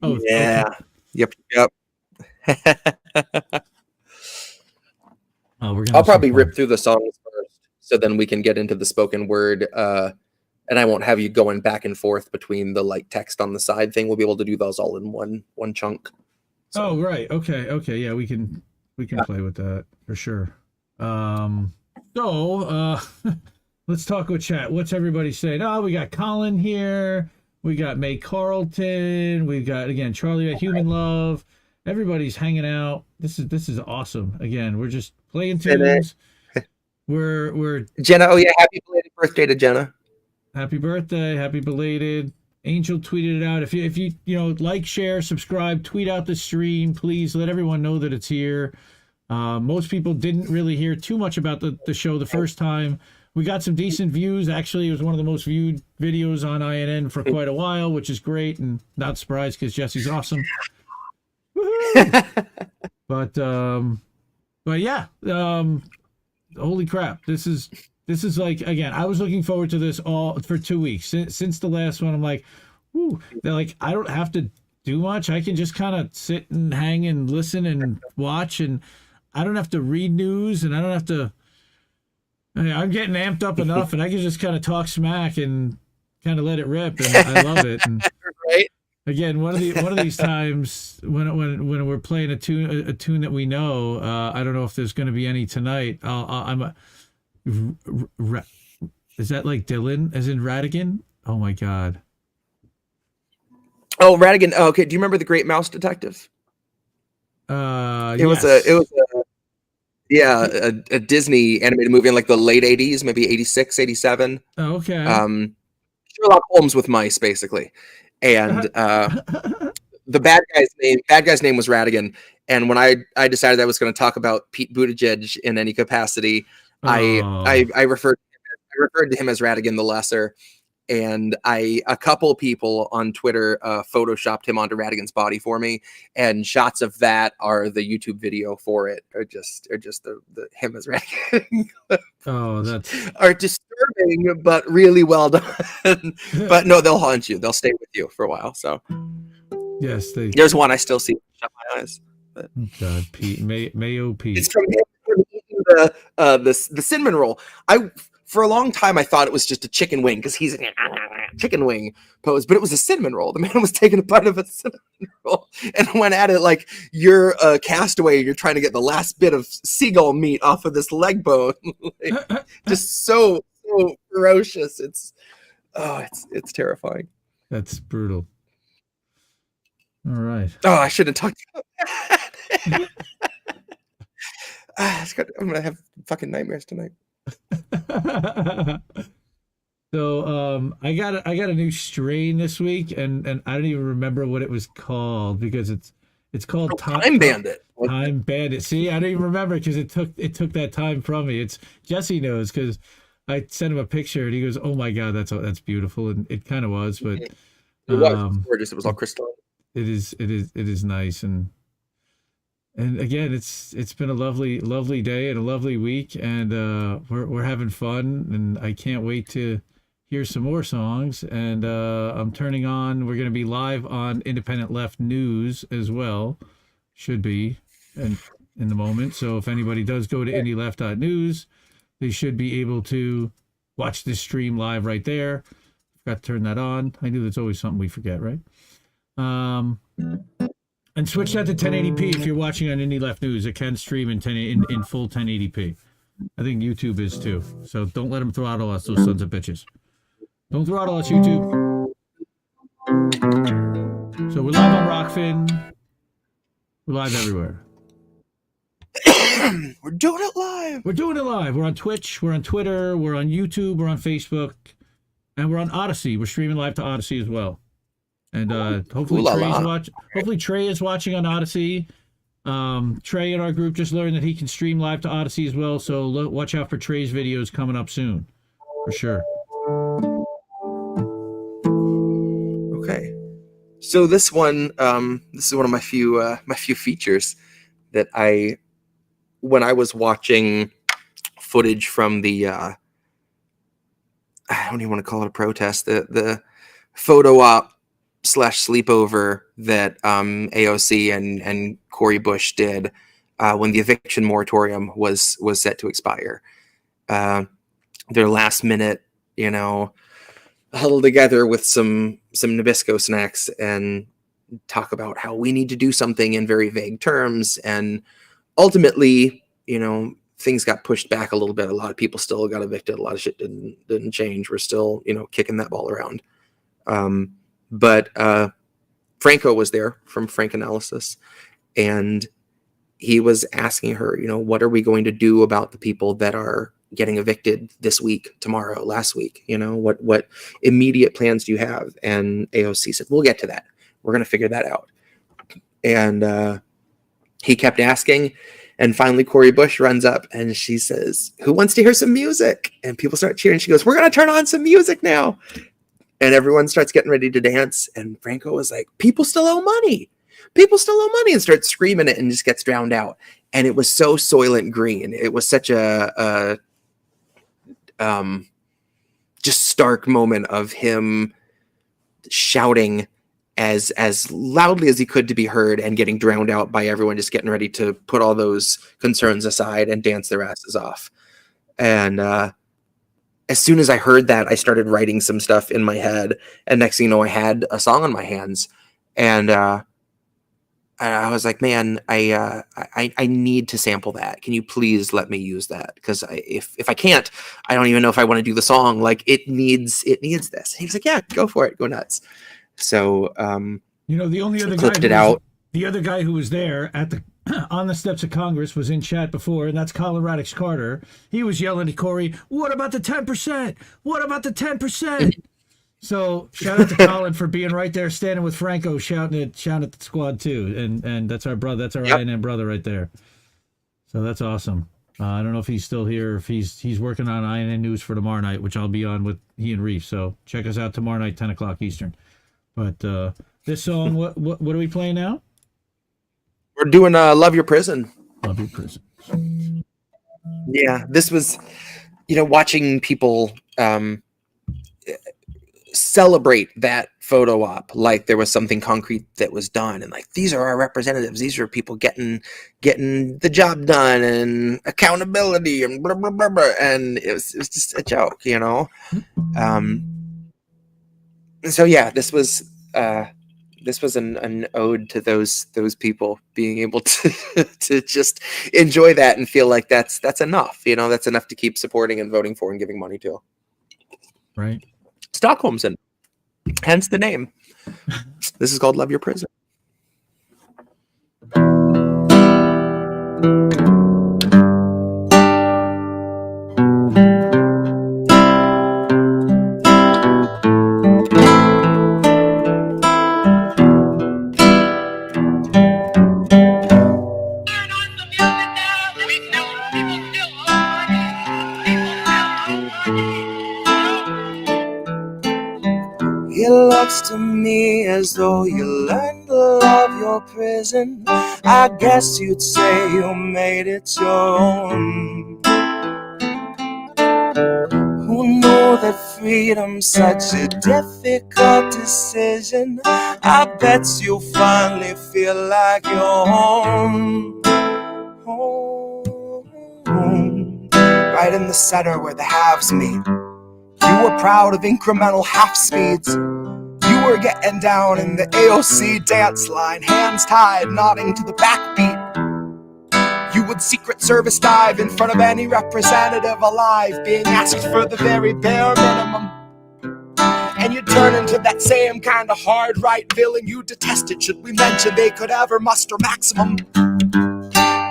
Oh yeah. Okay. Yep. I'll probably rip through the songs first, so then we can get into the spoken word. And I won't have you going back and forth between the like text on the side thing. We'll be able to do those all in one chunk. So. Oh right, okay, yeah, we can play with that for sure. Let's talk with chat. What's everybody saying? Oh, we got Colin here. We got May Carlton. We've got again Charlie at Human Love. Everybody's hanging out. This is awesome. Again, we're just playing tunes. We're Jenna. Oh yeah, happy belated birthday to Jenna. Happy birthday, happy belated. Angel tweeted it out. If you like, share, subscribe, tweet out the stream, please let everyone know that it's here. Most people didn't really hear too much about the show the first time. We got some decent views. Actually, it was one of the most viewed videos on INN for quite a while, which is great, and not surprised because Jesse's awesome. But yeah, holy crap, this is like, again, I was looking forward to this all for 2 weeks since the last one. I'm like, ooh, they're like, I don't have to do much. I can just kind of sit and hang and listen and watch, and I don't have to read news, and I don't have to. I'm getting amped up enough, and I can just kind of talk smack and kind of let it rip, and I love it. And right. Again, one of these times when we're playing a tune that we know, I don't know if there's going to be any tonight. Is that like Dylan, as in Radigan? Oh my god. Oh, Radigan. Oh, okay. Do you remember The Great Mouse Detective? It was a Disney animated movie in like the late 80s, maybe 86, 87. Oh, okay. Sherlock Holmes with mice, basically. And the bad guy's name was Radigan. And when I decided I was going to talk about Pete Buttigieg in any capacity, I referred to him as Radigan the Lesser. And a couple people on Twitter photoshopped him onto Radigan's body for me, and shots of that are the YouTube video for it. Are just the him as Radigan. Oh, that's are disturbing, but really well done. But no, they'll haunt you. They'll stay with you for a while. So yes, there's one I still see. Shut my eyes. But. God, Pete, Mayo Pete. It's from the cinnamon roll. For a long time, I thought it was just a chicken wing because he's in a chicken wing pose, but it was a cinnamon roll. The man was taking a bite of a cinnamon roll and went at it like you're a castaway. You're trying to get the last bit of seagull meat off of this leg bone. Like, just so ferocious. It's terrifying. That's brutal. All right. Oh, I shouldn't have talked about that. I'm gonna have fucking nightmares tonight. So I got a new strain this week, and I don't even remember what it was called because it's called Time Bandit. Time Bandit. See, I don't even remember because it took that time from me. It's Jesse knows because I sent him a picture and he goes, "Oh my god, that's beautiful," and it kind of was, but it was gorgeous. It was all crystalline. It is nice, and again, it's been a lovely day and a lovely week, and we're having fun, and I can't wait to hear some more songs. And I'm turning on. We're going to be live on Independent Left News as well. Should be in the moment. So if anybody does go to IndieLeft.news, they should be able to watch this stream live right there. Forgot to turn that on. I knew there's always something we forget, right? And switch that to 1080p if you're watching on Indie Left News. It can stream in full 1080p. I think YouTube is too. So don't let them throttle us, those sons of bitches. Don't throttle us, YouTube. So we're live on Rockfin. We're live everywhere. We're doing it live. We're doing it live. We're on Twitch. We're on Twitter. We're on YouTube. We're on Facebook. And we're on Odyssey. We're streaming live to Odyssey as well. And hopefully Trey is watching on Odyssey. Trey in our group just learned that he can stream live to Odyssey as well. So watch out for Trey's videos coming up soon. For sure. Okay. So this one, this is one of my few features that when I was watching footage from the, I don't even want to call it a protest, the photo op / sleepover that AOC and Cori Bush did when the eviction moratorium was set to expire. Their last minute, huddle together with some Nabisco snacks and talk about how we need to do something in very vague terms. And ultimately, things got pushed back a little bit. A lot of people still got evicted. A lot of shit didn't change. We're still, kicking that ball around. But Franco was there from Frank Analysis, and he was asking her, what are we going to do about the people that are getting evicted this week, tomorrow, last week? What immediate plans do you have? And AOC said, we'll get to that. We're going to figure that out. And he kept asking. And finally, Cori Bush runs up and she says, who wants to hear some music? And people start cheering. She goes, we're going to turn on some music now. And everyone starts getting ready to dance. And Franco was like, people still owe money. People still owe money, and starts screaming it and just gets drowned out. And it was so Soylent Green. It was such a just stark moment of him shouting as loudly as he could to be heard and getting drowned out by everyone just getting ready to put all those concerns aside and dance their asses off. And as soon as I heard that, I started writing some stuff in my head, and next thing you know, I had a song on my hands. And I was like, man, I need to sample that. Can you please let me use that? Because if I can't, I don't even know if I want to do the song. Like, it needs this. And he was like, yeah, go for it, go nuts. So the only other clipped guy it out. The other guy who was there at the on the steps of Congress was in chat before, and that's Colin Radix Carter. He was yelling at Cori, what about the 10%? What about the 10%? So shout out to Colin for being right there, standing with Franco, shouting at the squad too. And that's our brother. That's our INN brother right there. So that's awesome. I don't know if he's still here, if he's working on INN News for tomorrow night, which I'll be on with he and Reef. So check us out tomorrow night, 10 o'clock Eastern. But this song, what are we playing now? We're doing Love Your Prison. Love Your Prison. Yeah, this was, watching people celebrate that photo op like there was something concrete that was done, and like, these are our representatives, these are people getting the job done, and accountability, and blah, blah, blah, blah. And it was just a joke, so yeah, this was an ode to those people being able to just enjoy that and feel like that's enough, that's enough to keep supporting and voting for and giving money to. Right. Stockholm's in, hence the name. This is called Love Your Prison. It looks to me as though you learned to love your prison. I guess you'd say you made it your own. Who knew that freedom's such a difficult decision? I bet you finally feel like you're home. Home. Right in the center where the halves meet. You were proud of incremental half speeds. You were getting down in the AOC dance line, hands tied, nodding to the backbeat. You would Secret Service dive in front of any representative alive, being asked for the very bare minimum. And you turn into that same kind of hard right villain you detested, should we mention they could ever muster maximum.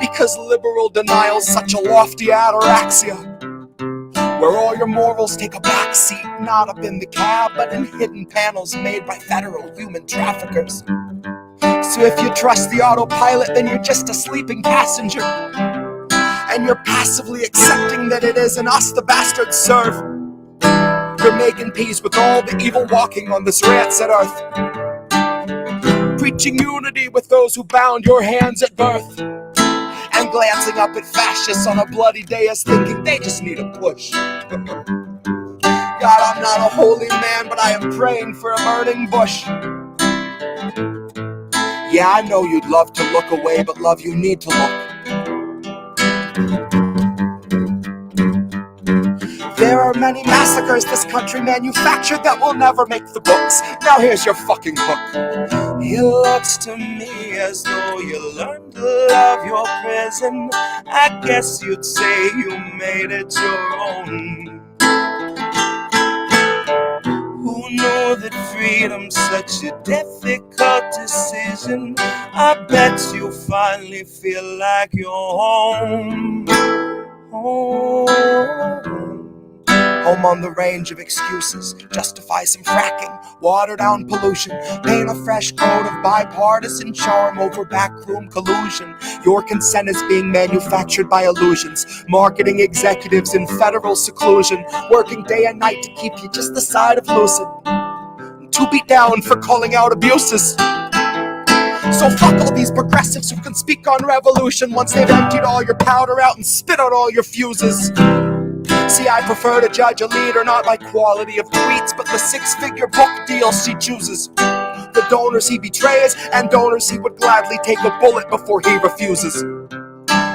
Because liberal denial's such a lofty ataraxia, where all your morals take a back seat, not up in the cab, but in hidden panels made by federal human traffickers. So if you trust the autopilot, then you're just a sleeping passenger, and you're passively accepting that it isn't us the bastards serve. You're making peace with all the evil walking on this rancid earth, preaching unity with those who bound your hands at birth, and glancing up at fascists on a bloody dais thinking they just need a push. God, I'm not a holy man, but I am praying for a burning bush. Yeah, I know you'd love to look away, but love, you need to look. There are many massacres this country manufactured that will never make the books. Now here's your fucking hook. It looks to me as though you learned to love your prison. I guess you'd say you made it your own. Who knew that freedom's such a difficult decision? I bet you finally feel like you're home. Home on the range of excuses, justify some fracking, water down pollution, paint a fresh coat of bipartisan charm over backroom collusion. Your consent is being manufactured by illusions, marketing executives in federal seclusion, working day and night to keep you just the side of lucid, to be down for calling out abuses. So fuck all these progressives who can speak on revolution once they've emptied all your powder out and spit out all your fuses. See, I prefer to judge a leader not by quality of tweets, but the six-figure book deals she chooses, the donors he betrays, and donors he would gladly take a bullet before he refuses.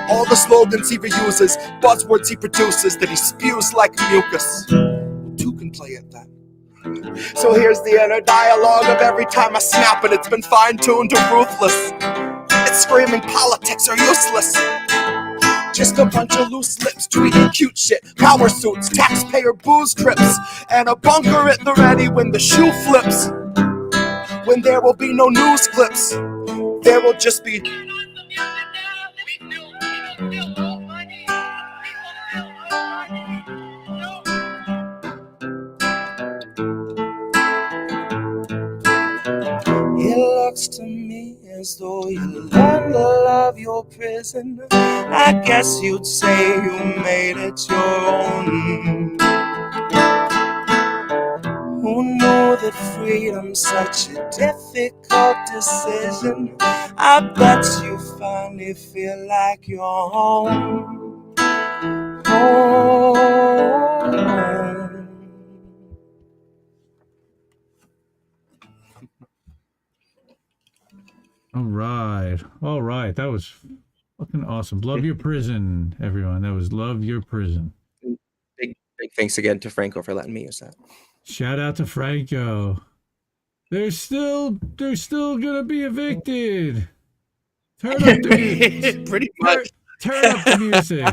All the slogans he reuses, buzzwords he produces that he spews like mucus. Two can play at that. So here's the inner dialogue of every time I snap, and it's been fine-tuned to ruthless. It's screaming politics are useless. Just a bunch of loose lips tweeting cute shit, power suits, taxpayer booze trips, and a bunker at the ready when the shoe flips. When there will be no news clips, there will just be It looks to me as though you learned to love your prison. I guess you'd say you made it your own. Who knew that freedom's such a difficult decision? I bet you finally feel like you're home. Home. All right. That was fucking awesome. Love Your Prison, everyone. That was Love Your Prison. Big thanks again to Franco for letting me use that. Shout out to Franco. They're still gonna be evicted. Turn up the music. Pretty much. Turn up the music.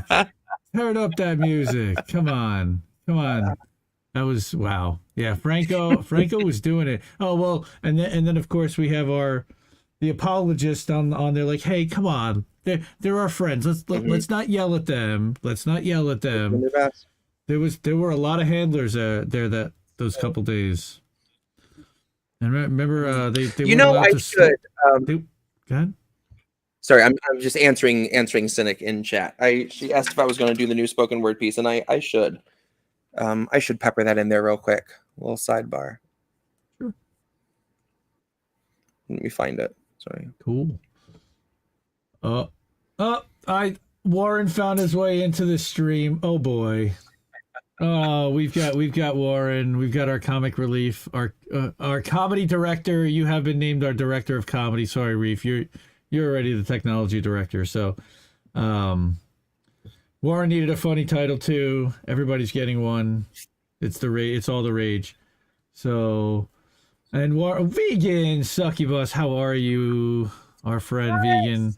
Turn up that music. Come on. That was wow. Yeah, Franco was doing it. Oh well, and then of course we have the apologist on there, like, hey, come on, they're our friends. Let's not yell at them. Let's not yell at them. There were a lot of handlers there those couple days. And remember, they I should. Go ahead. Sorry, I'm just answering Cynic in chat. She asked if I was going to do the new spoken word piece, and I should. I should pepper that in there real quick. A little sidebar. Sure. Let me find it. Sorry. Cool. Warren found his way into the stream. Oh boy. Oh, we've got Warren. We've got our comic relief, our comedy director. You have been named our director of comedy. Sorry, Reef. You're already the technology director. So, Warren needed a funny title too. Everybody's getting one. It's all the rage. So, and Vegan Succubus, how are you, our friend Vegan?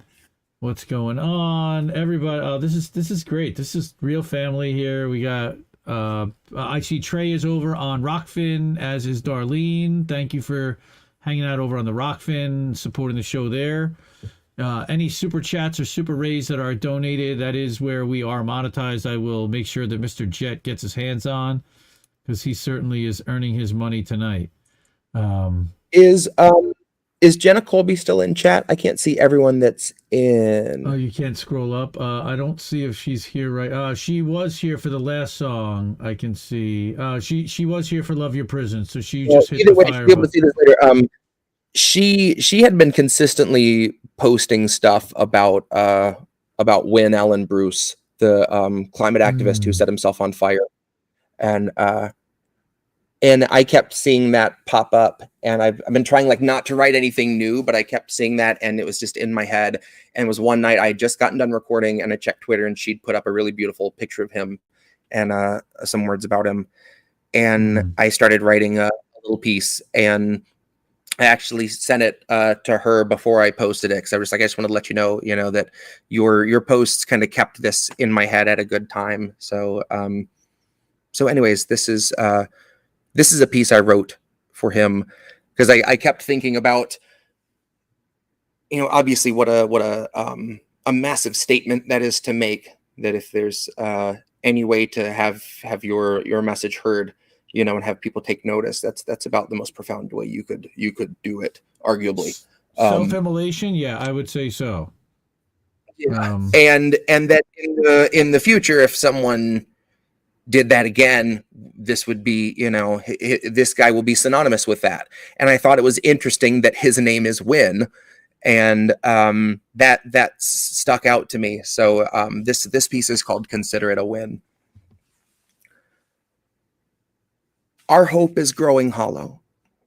What's going on, everybody? Oh, this is great. This is real family here. We got I see Trey is over on Rockfin, as is Darlene. Thank you for hanging out over on the Rockfin, supporting the show there. Any super chats or super rays that are donated, that is where we are monetized. I will make sure that Mr. Jett gets his hands on, because he certainly is earning his money tonight. Is Jenna Colby still in chat? I can't see everyone that's in. Oh, you can't scroll up. I don't see if she's here right. She was here for the last song. I can see. She was here for "Love Your Prison," so she just hit either the way, fire she'll be able to see this later. She had been consistently posting stuff about Wynn Allen Bruce, the climate activist who set himself on fire, and I kept seeing that pop up, and I've been trying like not to write anything new, but I kept seeing that, and it was just in my head. And it was one night I had just gotten done recording, and I checked Twitter, and she'd put up a really beautiful picture of him and some words about him, and I started writing a little piece, and I actually sent it to her before I posted it, because I was like, I just want to let you know that your posts kind of kept this in my head at a good time. So anyways, this is a piece I wrote for him, because I kept thinking about, obviously what a massive statement that is to make, that if there's any way to have your message heard, and have people take notice, that's about the most profound way you could do it, arguably. Self-immolation, yeah, I would say so. Yeah. And that in the future, if someone did that again, this would be, this guy will be synonymous with that. And I thought it was interesting that his name is Wynn, and that stuck out to me. So this piece is called "Consider It a Win." Our hope is growing hollow,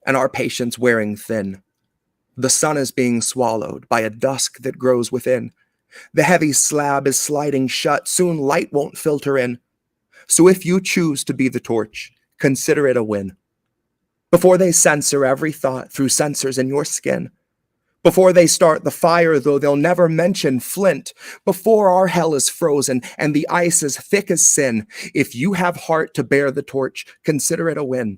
and our patience wearing thin. The sun is being swallowed by a dusk that grows within. The heavy slab is sliding shut, soon light won't filter in. So if you choose to be the torch, consider it a win. Before they censor every thought through sensors in your skin, before they start the fire, though they'll never mention flint, before our hell is frozen and the ice is thick as sin, if you have heart to bear the torch, consider it a win.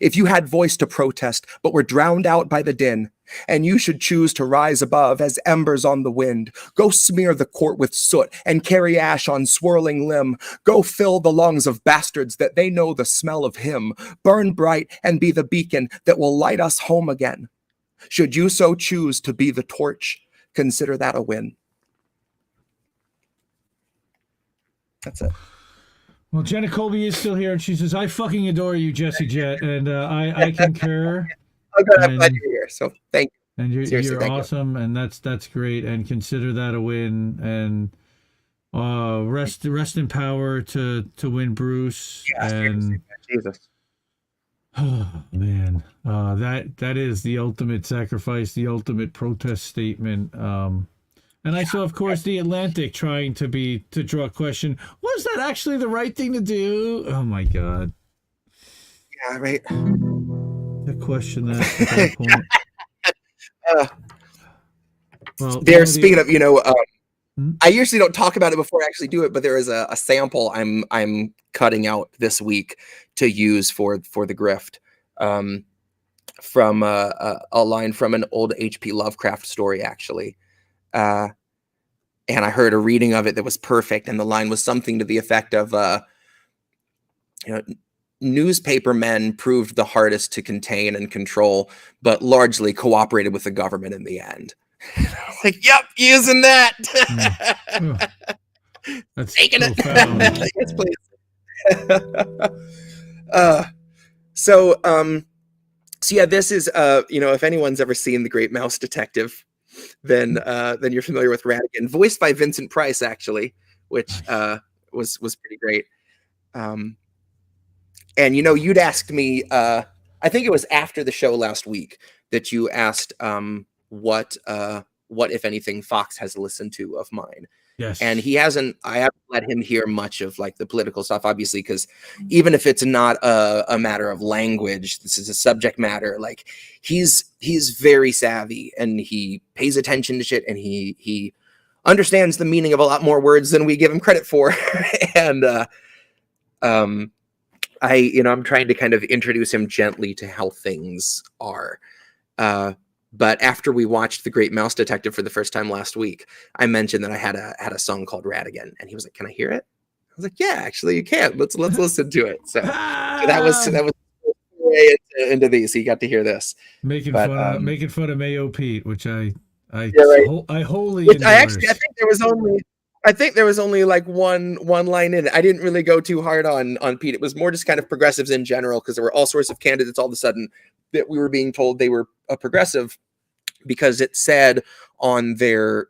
If you had voice to protest, but were drowned out by the din, and you should choose to rise above as embers on the wind, go smear the court with soot and carry ash on swirling limb. Go fill the lungs of bastards that they know the smell of him. Burn bright and be the beacon that will light us home again. Should you so choose to be the torch, consider that a win. That's it. Well, Jenna Colby is still here, and she says, "I fucking adore you, Jesse Jett," and I concur. I'm glad you're here. So thank you. And you're awesome, and that's great. And consider that a win. And rest in power to Wynn Bruce. Yeah, and Jesus. Oh man, that is the ultimate sacrifice, the ultimate protest statement. And I saw, of course, the Atlantic trying to draw a question. Was that actually the right thing to do? Oh my God. Yeah, right. The question that at that point. Well, there. Speaking of, I usually don't talk about it before I actually do it, but there is a sample I'm cutting out this week to use for the grift, from a line from an old H.P. Lovecraft story, actually. And I heard a reading of it that was perfect, and the line was something to the effect of, newspaper men proved the hardest to contain and control, but largely cooperated with the government in the end. Like, yep, using that. That's taking profound. it. Yes, please. So yeah, this is if anyone's ever seen The Great Mouse Detective, then you're familiar with Radigan, voiced by Vincent Price, actually, which was pretty great. And you'd asked me, I think it was after the show last week, that you asked what if anything Fox has listened to of mine. Yes. And I haven't let him hear much of like the political stuff, obviously, because even if it's not a matter of language, this is a subject matter. Like he's very savvy, and he pays attention to shit, and he understands the meaning of a lot more words than we give him credit for. And I'm trying to kind of introduce him gently to how things are. But after we watched The Great Mouse Detective for the first time last week, I mentioned that I had a song called Radigan, and he was like, "Can I hear it?" I was like, "Yeah, actually, you can. Let's listen to it." So that was way into these. He got to hear this, making fun of Mayo Pete, which I wholly which endorse. I think there was only like one line in it. I didn't really go too hard on Pete. It was more just kind of progressives in general, because there were all sorts of candidates all of a sudden that we were being told they were a progressive because it said on their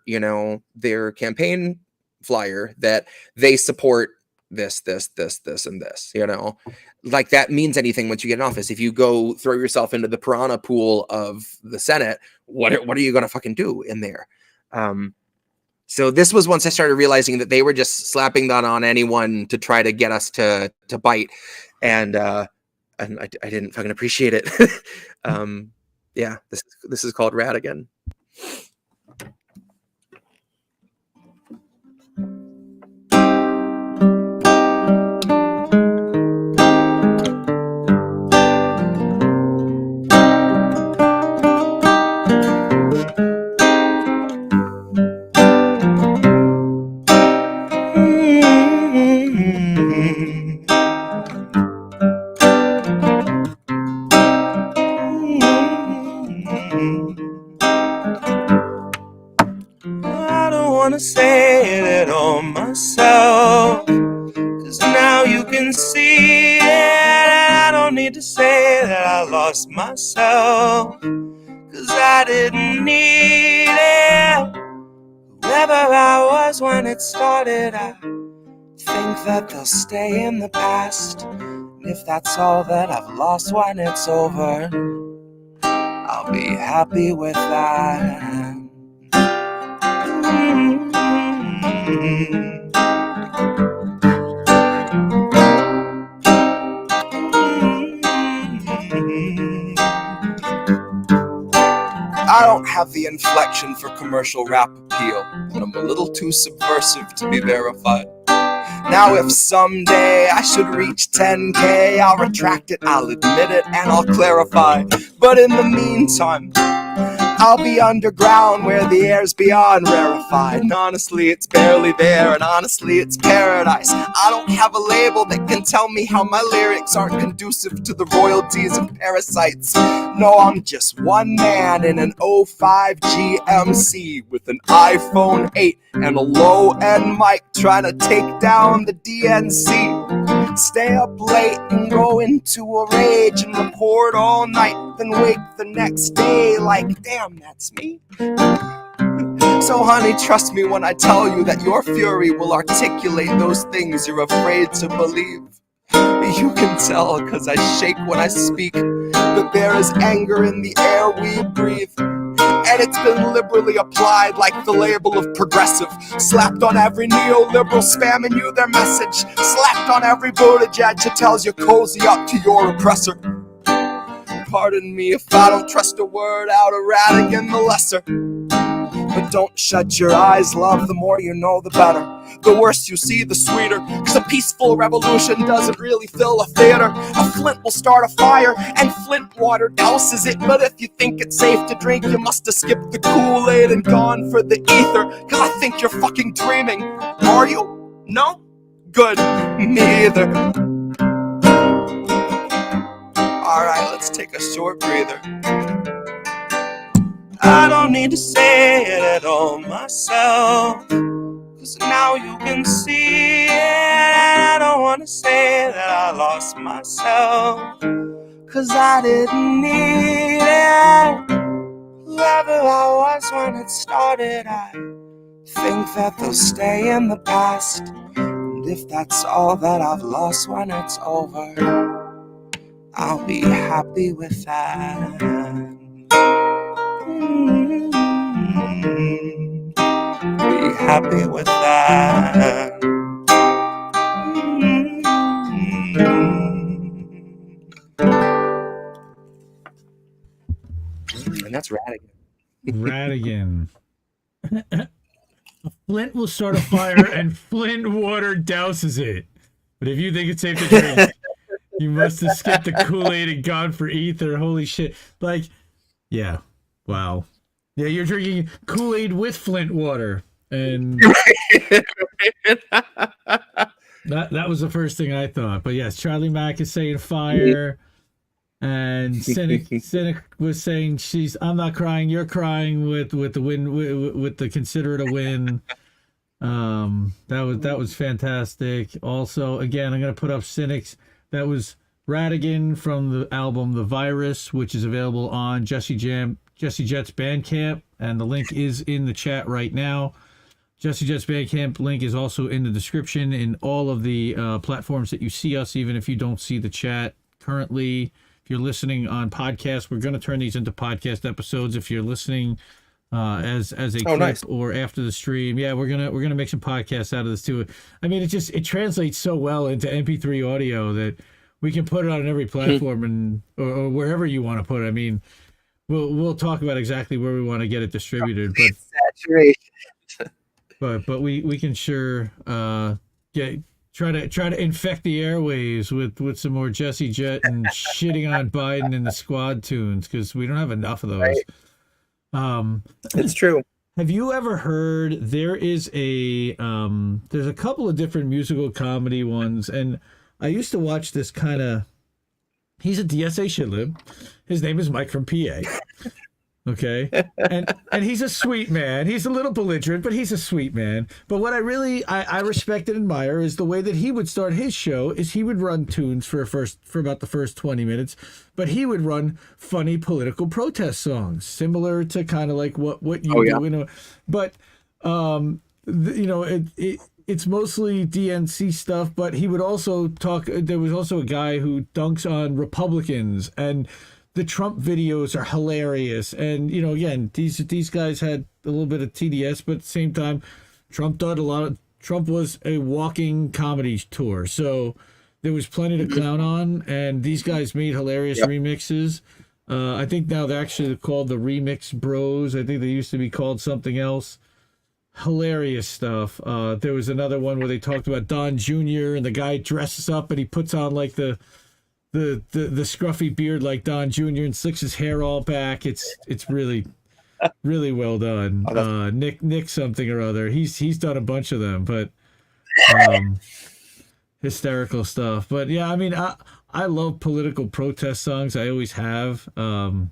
campaign flyer that they support this, and this, like that means anything once you get in office. If you go throw yourself into the piranha pool of the Senate, what are you going to fucking do in there? So this was once I started realizing that they were just slapping that on anyone to try to get us to bite. And I didn't fucking appreciate it. Yeah, this is called Radigan. I don't wanna say it all myself, 'cause now you can see it. I don't need to say that I lost myself, 'cause I didn't need it. Whoever I was when it started, I think that they'll stay in the past. And if that's all that I've lost when it's over, I'll be happy with that. I don't have the inflection for commercial rap appeal, and I'm a little too subversive to be verified. Now if someday I should reach 10K, I'll retract it, I'll admit it, and I'll clarify. But in the meantime, I'll be underground where the air's beyond rarefied. And honestly, it's barely there, and honestly, it's paradise. I don't have a label that can tell me how my lyrics aren't conducive to the royalties of parasites. No, I'm just one man in an 05 GMC with an iPhone 8 and a low-end mic trying to take down the DNC. Stay up late and go into a rage and report all night, then wake the next day like, damn, that's me. So honey, trust me when I tell you that your fury will articulate those things you're afraid to believe. You can tell, 'cause I shake when I speak, that there is anger in the air we breathe. And it's been liberally applied like the label of progressive, slapped on every neoliberal spamming you their message, slapped on every Buttigieg who tells you cozy up to your oppressor. Pardon me if I don't trust a word out of Radigan the Lesser. But don't shut your eyes, love, the more you know the better. The worse you see, the sweeter, 'cause a peaceful revolution doesn't really fill a theater. A flint will start a fire, and flint water douses it. But if you think it's safe to drink, you must have skipped the Kool-Aid and gone for the ether, 'cause I think you're fucking dreaming. Are you? No? Good. Me either. Alright, let's take a short breather. I don't need to say it all myself, 'cause now you can see it. I don't wanna say that I lost myself, 'cause I didn't need it. Whoever I was when it started, I think that they'll stay in the past. And if that's all that I've lost when it's over, I'll be happy with that. Be happy with that. And that's Radigan. Radigan. A flint will start a fire and flint water douses it. But if you think it's safe to drink, you must have skipped the Kool-Aid and gone for ether. Holy shit. Like, yeah. Wow. Yeah, you're drinking Kool-Aid with Flint water. And that was the first thing I thought. But yes, Charlie Mack is saying fire. And Cynic was saying I'm not crying, you're crying with the win with the consider it a win. That was fantastic. Also, again, I'm gonna put up Cynic's. That was Radigan from the album The Virus, which is available on Jesse Jett's Bandcamp, and the link is in the chat right now. Jesse Jett's Bandcamp link is also in the description in all of the platforms that you see us, even if you don't see the chat currently. If you're listening on podcast, we're going to turn these into podcast episodes. If you're listening as a clip nice. Or after the stream, yeah, we're gonna make some podcasts out of this too. I mean, it translates so well into MP3 audio that we can put it on every platform and or wherever you want to put it. I mean, we'll talk about exactly where we want to get it distributed, but Saturation. but we can sure try to infect the airwaves with some more Jesse Jett and shitting on Biden and the squad tunes, because we don't have enough of those. Right. It's true. Have you ever heard there's a couple of different musical comedy ones, and I used to watch this kind of, he's a DSA shitlib. His name is Mike from PA. Okay. And he's a sweet man. He's a little belligerent, but he's a sweet man. But what I respect and admire is the way that he would start his show is he would run tunes for about the first 20 minutes, but he would run funny political protest songs, similar to kind of like what you do, you know. But it's mostly DNC stuff, but he would also talk. There was also a guy who dunks on Republicans, and the Trump videos are hilarious. And, you know, again, these guys had a little bit of TDS, but at the same time, Trump was a walking comedy tour. So there was plenty to clown on, and these guys made hilarious remixes. I think now they're actually called the Remix Bros. I think they used to be called something else. Hilarious stuff. There was another one where they talked about Don Jr. and the guy dresses up and he puts on like the scruffy beard like Don Jr. and slicks his hair all back. It's really well done. Nick something or other. He's done a bunch of them, but hysterical stuff. But yeah, I mean, I love political protest songs. I always have. And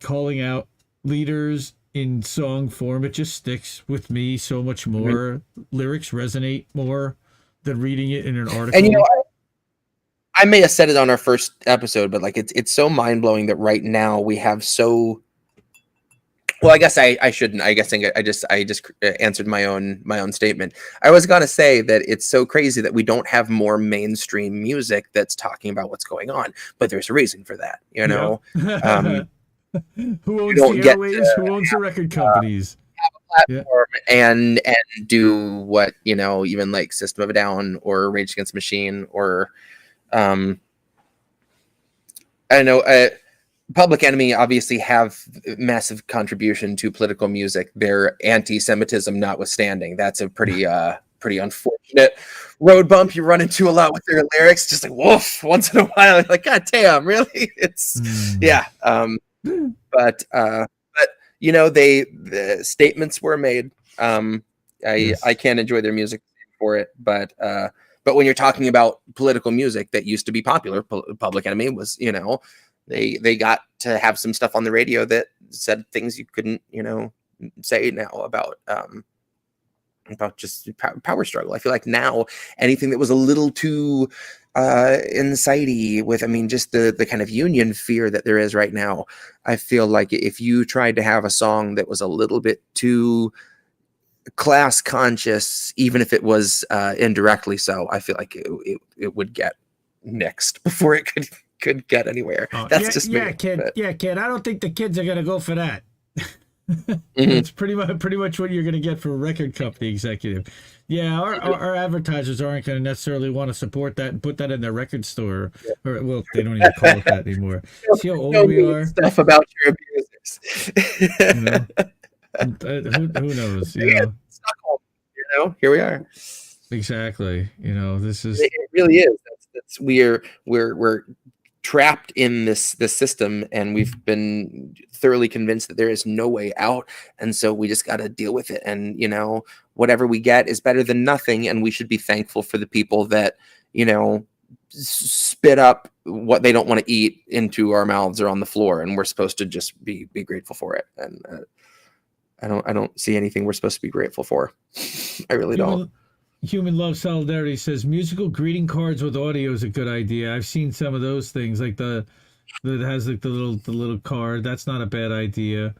calling out leaders in song form, it just sticks with me so much more. Lyrics resonate more than reading it in an article. And you know, I may have said it on our first episode, but like it's so mind blowing that right now we have so. Well, I guess I shouldn't. I guess I just answered my own statement. I was gonna say that it's so crazy that we don't have more mainstream music that's talking about what's going on, but there's a reason for that, you know. Yeah. Who owns the airwaves? Who owns the record companies? Platform and do what, you know, even like System of a Down or Rage Against the Machine or I don't know, Public Enemy obviously have massive contribution to political music, their anti-Semitism notwithstanding. That's a pretty unfortunate road bump you run into a lot with their lyrics, just like woof once in a while, like god damn, really? It's but you know, the statements were made. I can't enjoy their music for it, but when you're talking about political music that used to be popular, Public Enemy was, you know, they got to have some stuff on the radio that said things you couldn't, you know, say now about just power struggle. I feel like now anything that was a little too incitey with, I mean, just the kind of union fear that there is right now, I feel like if you tried to have a song that was a little bit too class conscious, even if it was indirectly so, I feel like it would get nixed before it could get anywhere. That's just me. Kid. Yeah, kid. I don't think the kids are gonna go for that. It's pretty much what you're gonna get from a record company executive. Yeah, our advertisers aren't gonna necessarily want to support that and put that in their record store. Or well, they don't even call it that anymore. See how old we are. Stuff about your abusers. You know? Who knows? You know? Stockholm, you know, here we are. Exactly. You know, this is It really is. That's we're trapped in this system, and we've been thoroughly convinced that there is no way out, and so we just got to deal with it. And whatever we get is better than nothing, and we should be thankful for the people that spit up what they don't want to eat into our mouths or on the floor, and we're supposed to just be grateful for it. And I don't see anything we're supposed to be grateful for. I really don't. Human Love Solidarity says musical greeting cards with audio is a good idea. I've seen some of those things, like that has like the little card. That's not a bad idea.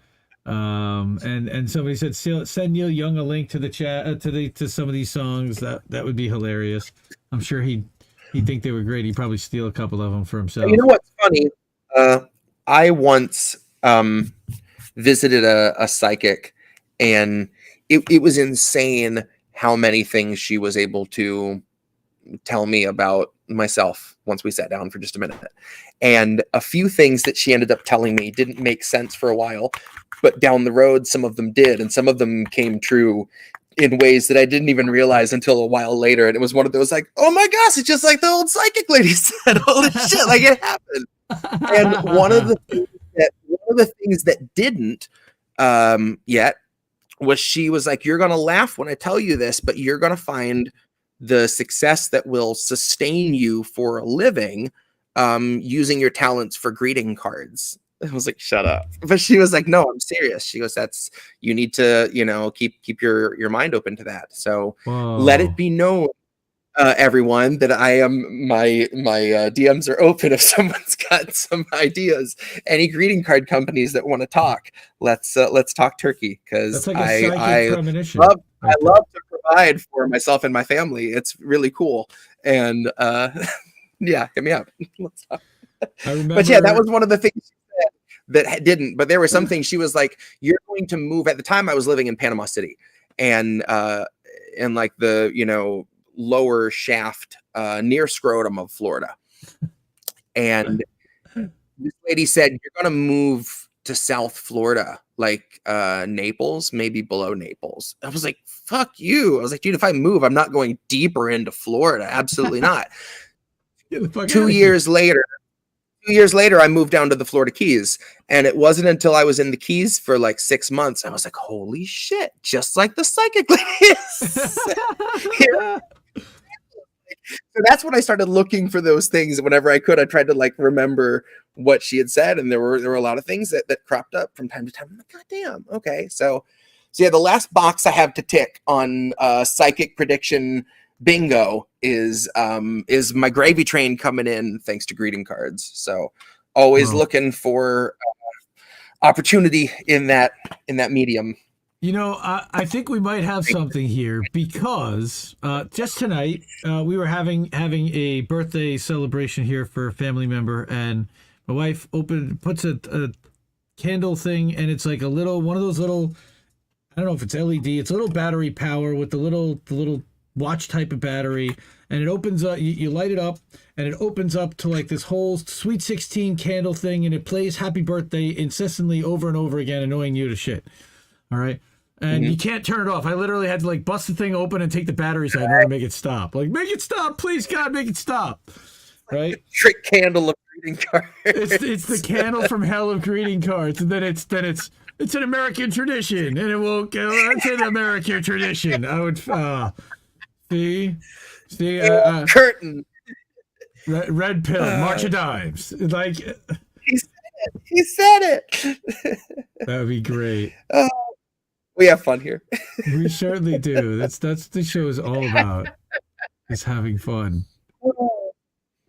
And somebody said send Neil Young a link to the chat to some of these songs. That would be hilarious. I'm sure he'd think they were great. He'd probably steal a couple of them for himself. You know what's funny? I once visited a psychic, and it was insane how many things she was able to tell me about myself once we sat down for just a minute. And a few things that she ended up telling me didn't make sense for a while, but down the road, some of them did. And some of them came true in ways that I didn't even realize until a while later. And it was one of those like, oh my gosh, it's just like the old psychic lady said. Holy shit, like it happened. And one of the things that didn't yet was she was like, you're going to laugh when I tell you this, but you're going to find the success that will sustain you for a living using your talents for greeting cards. I was like, shut up. But she was like, no, I'm serious. She goes, you need to, keep your mind open to that. So let it be known, everyone, that I am my DMs are open. If someone's got some ideas, any greeting card companies that want to talk, let's talk turkey, because like I love to provide for myself and my family. It's really cool. And yeah, hit me up. Let's talk. But yeah, that was one of the things she said that didn't. But there were some things she was like, you're going to move. At the time I was living in Panama City, and like the lower shaft near scrotum of Florida. And this lady said, you're going to move to South Florida, like Naples, maybe below Naples. I was like, fuck you. I was like, dude, if I move, I'm not going deeper into Florida. Absolutely not. 2 years later, I moved down to the Florida Keys, and it wasn't until I was in the Keys for like 6 months, I was like, holy shit, just like the psychic lady. So that's when I started looking for those things. Whenever I could, I tried to like remember what she had said, and there were a lot of things that cropped up from time to time. I'm like, God damn, okay. So yeah, the last box I have to tick on psychic prediction bingo is my gravy train coming in thanks to greeting cards. So always looking for opportunity in that medium. I think we might have something here, because just tonight we were having a birthday celebration here for a family member, and my wife puts a candle thing, and it's like one of those little, I don't know if it's LED, it's a little battery power with the little watch type of battery, and it opens up, you light it up, and it opens up to like this whole Sweet 16 candle thing, and it plays Happy Birthday incessantly over and over again, annoying you to shit. All right. And you can't turn it off. I literally had to like bust the thing open and take the batteries out in order to make it stop. Like, make it stop, please, God, make it stop. Right? Trick candle of greeting cards. It's the candle from hell of greeting cards, and then it's an American tradition, and it won't go. It's an American tradition. I would see curtain. Red pill, March of Dimes. Like he said it. That would be great. We have fun here. We certainly do. That's the show is all about, is having fun.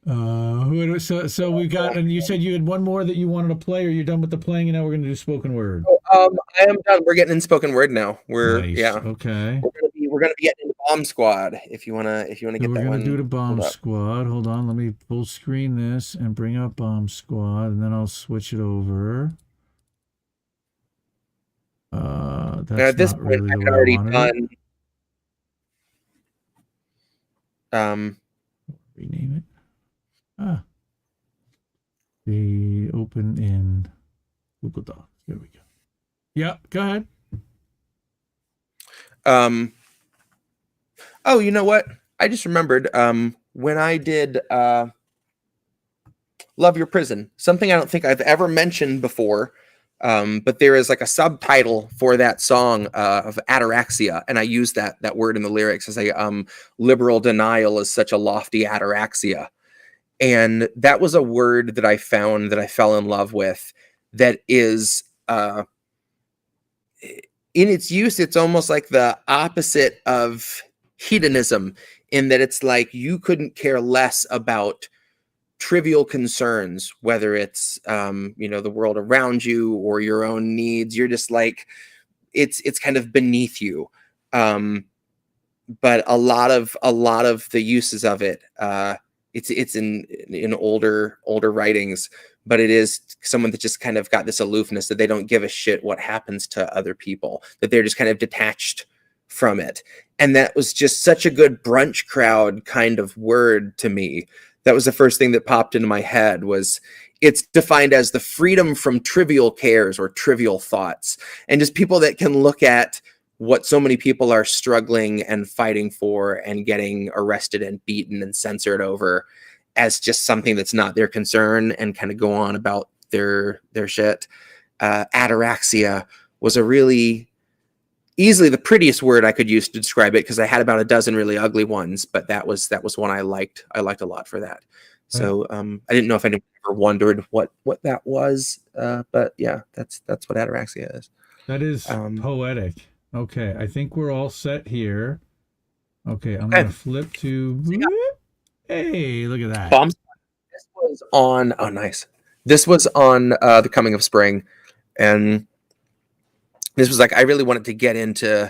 So we got, and you said you had one more that you wanted to play, or you're done with the playing, and now we're going to do spoken word. I am done. We're getting in spoken word now. Nice. Okay. We're gonna be getting into Bomb Squad if you wanna get that one. We're gonna do the Bomb Squad. Hold on, let me full screen this and bring up Bomb Squad, and then I'll switch it over. That's at this not point, really I've the way already I wanted done. Rename it. The open in Google Docs. There we go. Yeah, go ahead. Oh, you know what? I just remembered when I did Love Your Prison, something I don't think I've ever mentioned before. But there is like a subtitle for that song of ataraxia, and I use that word in the lyrics as a liberal denial is such a lofty ataraxia. And that was a word that I found that I fell in love with that is in its use, it's almost like the opposite of hedonism, in that it's like you couldn't care less about trivial concerns, whether it's the world around you or your own needs. You're just like, it's kind of beneath you. But a lot of the uses of it, it's in older writings, but it is someone that just kind of got this aloofness, that they don't give a shit what happens to other people, that they're just kind of detached from it. And that was just such a good brunch crowd kind of word to me. That was the first thing that popped into my head. Was it's defined as the freedom from trivial cares or trivial thoughts, and just people that can look at what so many people are struggling and fighting for and getting arrested and beaten and censored over as just something that's not their concern, and kind of go on about their shit. Ataraxia was a really easily the prettiest word I could use to describe it, because I had about a dozen really ugly ones, but that was one I liked a lot for that. So I didn't know if anyone ever wondered what that was, but yeah, that's what ataraxia is. That is poetic. Okay, I think we're all set here. Okay, I'm gonna flip to. Hey, look at that. Bombs. This was on. Oh, nice. This was on the Coming of Spring, and this was like, I really wanted to get into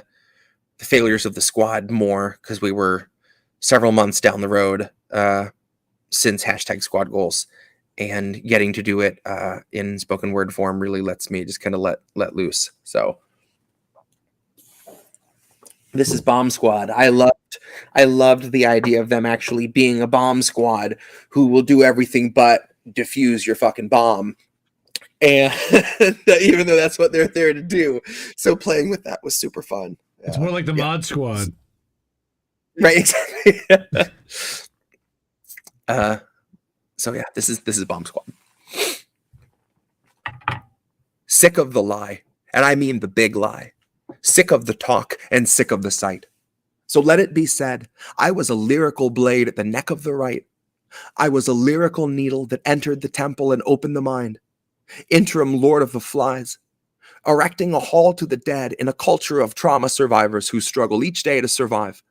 the failures of the squad more, because we were several months down the road since #squad goals, and getting to do it in spoken word form really lets me just kind of let loose. So this is Bomb Squad. I loved the idea of them actually being a bomb squad who will do everything but defuse your fucking bomb. And even though that's what they're there to do. So playing with that was super fun. It's more like the Mod Squad. Right, exactly. So yeah, this is Bomb Squad. Sick of the lie, and I mean the big lie. Sick of the talk and sick of the sight. So let it be said, I was a lyrical blade at the neck of the right. I was a lyrical needle that entered the temple and opened the mind. Interim Lord of the Flies, erecting a hall to the dead in a culture of trauma survivors who struggle each day to survive.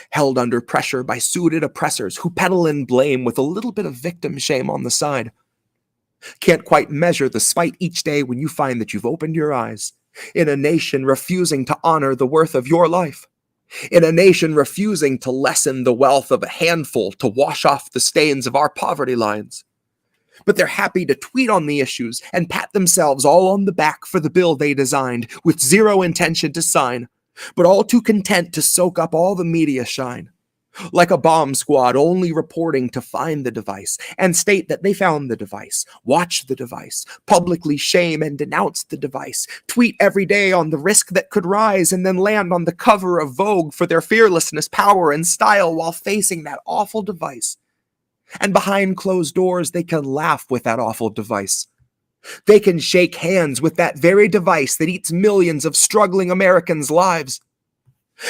Held under pressure by suited oppressors who peddle in blame with a little bit of victim shame on the side. Can't quite measure the spite each day when you find that you've opened your eyes. In a nation refusing to honor the worth of your life. In a nation refusing to lessen the wealth of a handful to wash off the stains of our poverty lines. But they're happy to tweet on the issues and pat themselves all on the back for the bill they designed with zero intention to sign, but all too content to soak up all the media shine. Like a bomb squad only reporting to find the device and state that they found the device, watch the device, publicly shame and denounce the device, tweet every day on the risk that could rise, and then land on the cover of Vogue for their fearlessness, power, and style while facing that awful device. And behind closed doors, they can laugh with that awful device. They can shake hands with that very device that eats millions of struggling Americans' lives.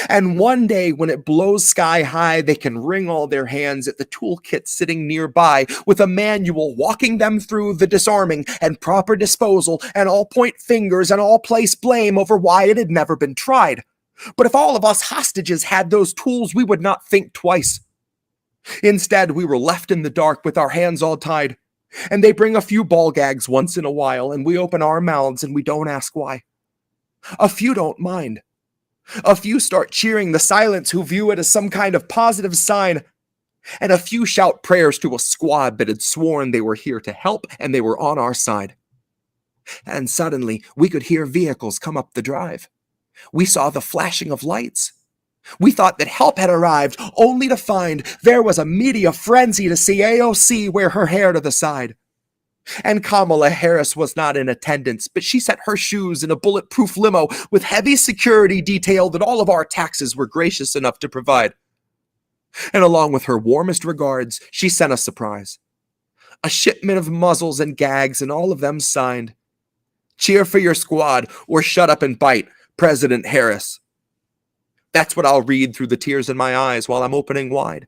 And one day, when it blows sky high, they can wring all their hands at the toolkit sitting nearby with a manual walking them through the disarming and proper disposal, and all point fingers and all place blame over why it had never been tried. But if all of us hostages had those tools, we would not think twice. Instead, we were left in the dark with our hands all tied. And they bring a few ball gags once in a while, and we open our mouths and we don't ask why. A few don't mind. A few start cheering the silence who view it as some kind of positive sign. And a few shout prayers to a squad that had sworn they were here to help and they were on our side. And suddenly, we could hear vehicles come up the drive. We saw the flashing of lights. We thought that help had arrived, only to find there was a media frenzy to see AOC wear her hair to the side. And Kamala Harris was not in attendance, but she set her shoes in a bulletproof limo with heavy security detail that all of our taxes were gracious enough to provide. And along with her warmest regards, she sent a surprise. A shipment of muzzles and gags, and all of them signed. Cheer for your squad, or shut up and bite, President Harris. That's what I'll read through the tears in my eyes while I'm opening wide.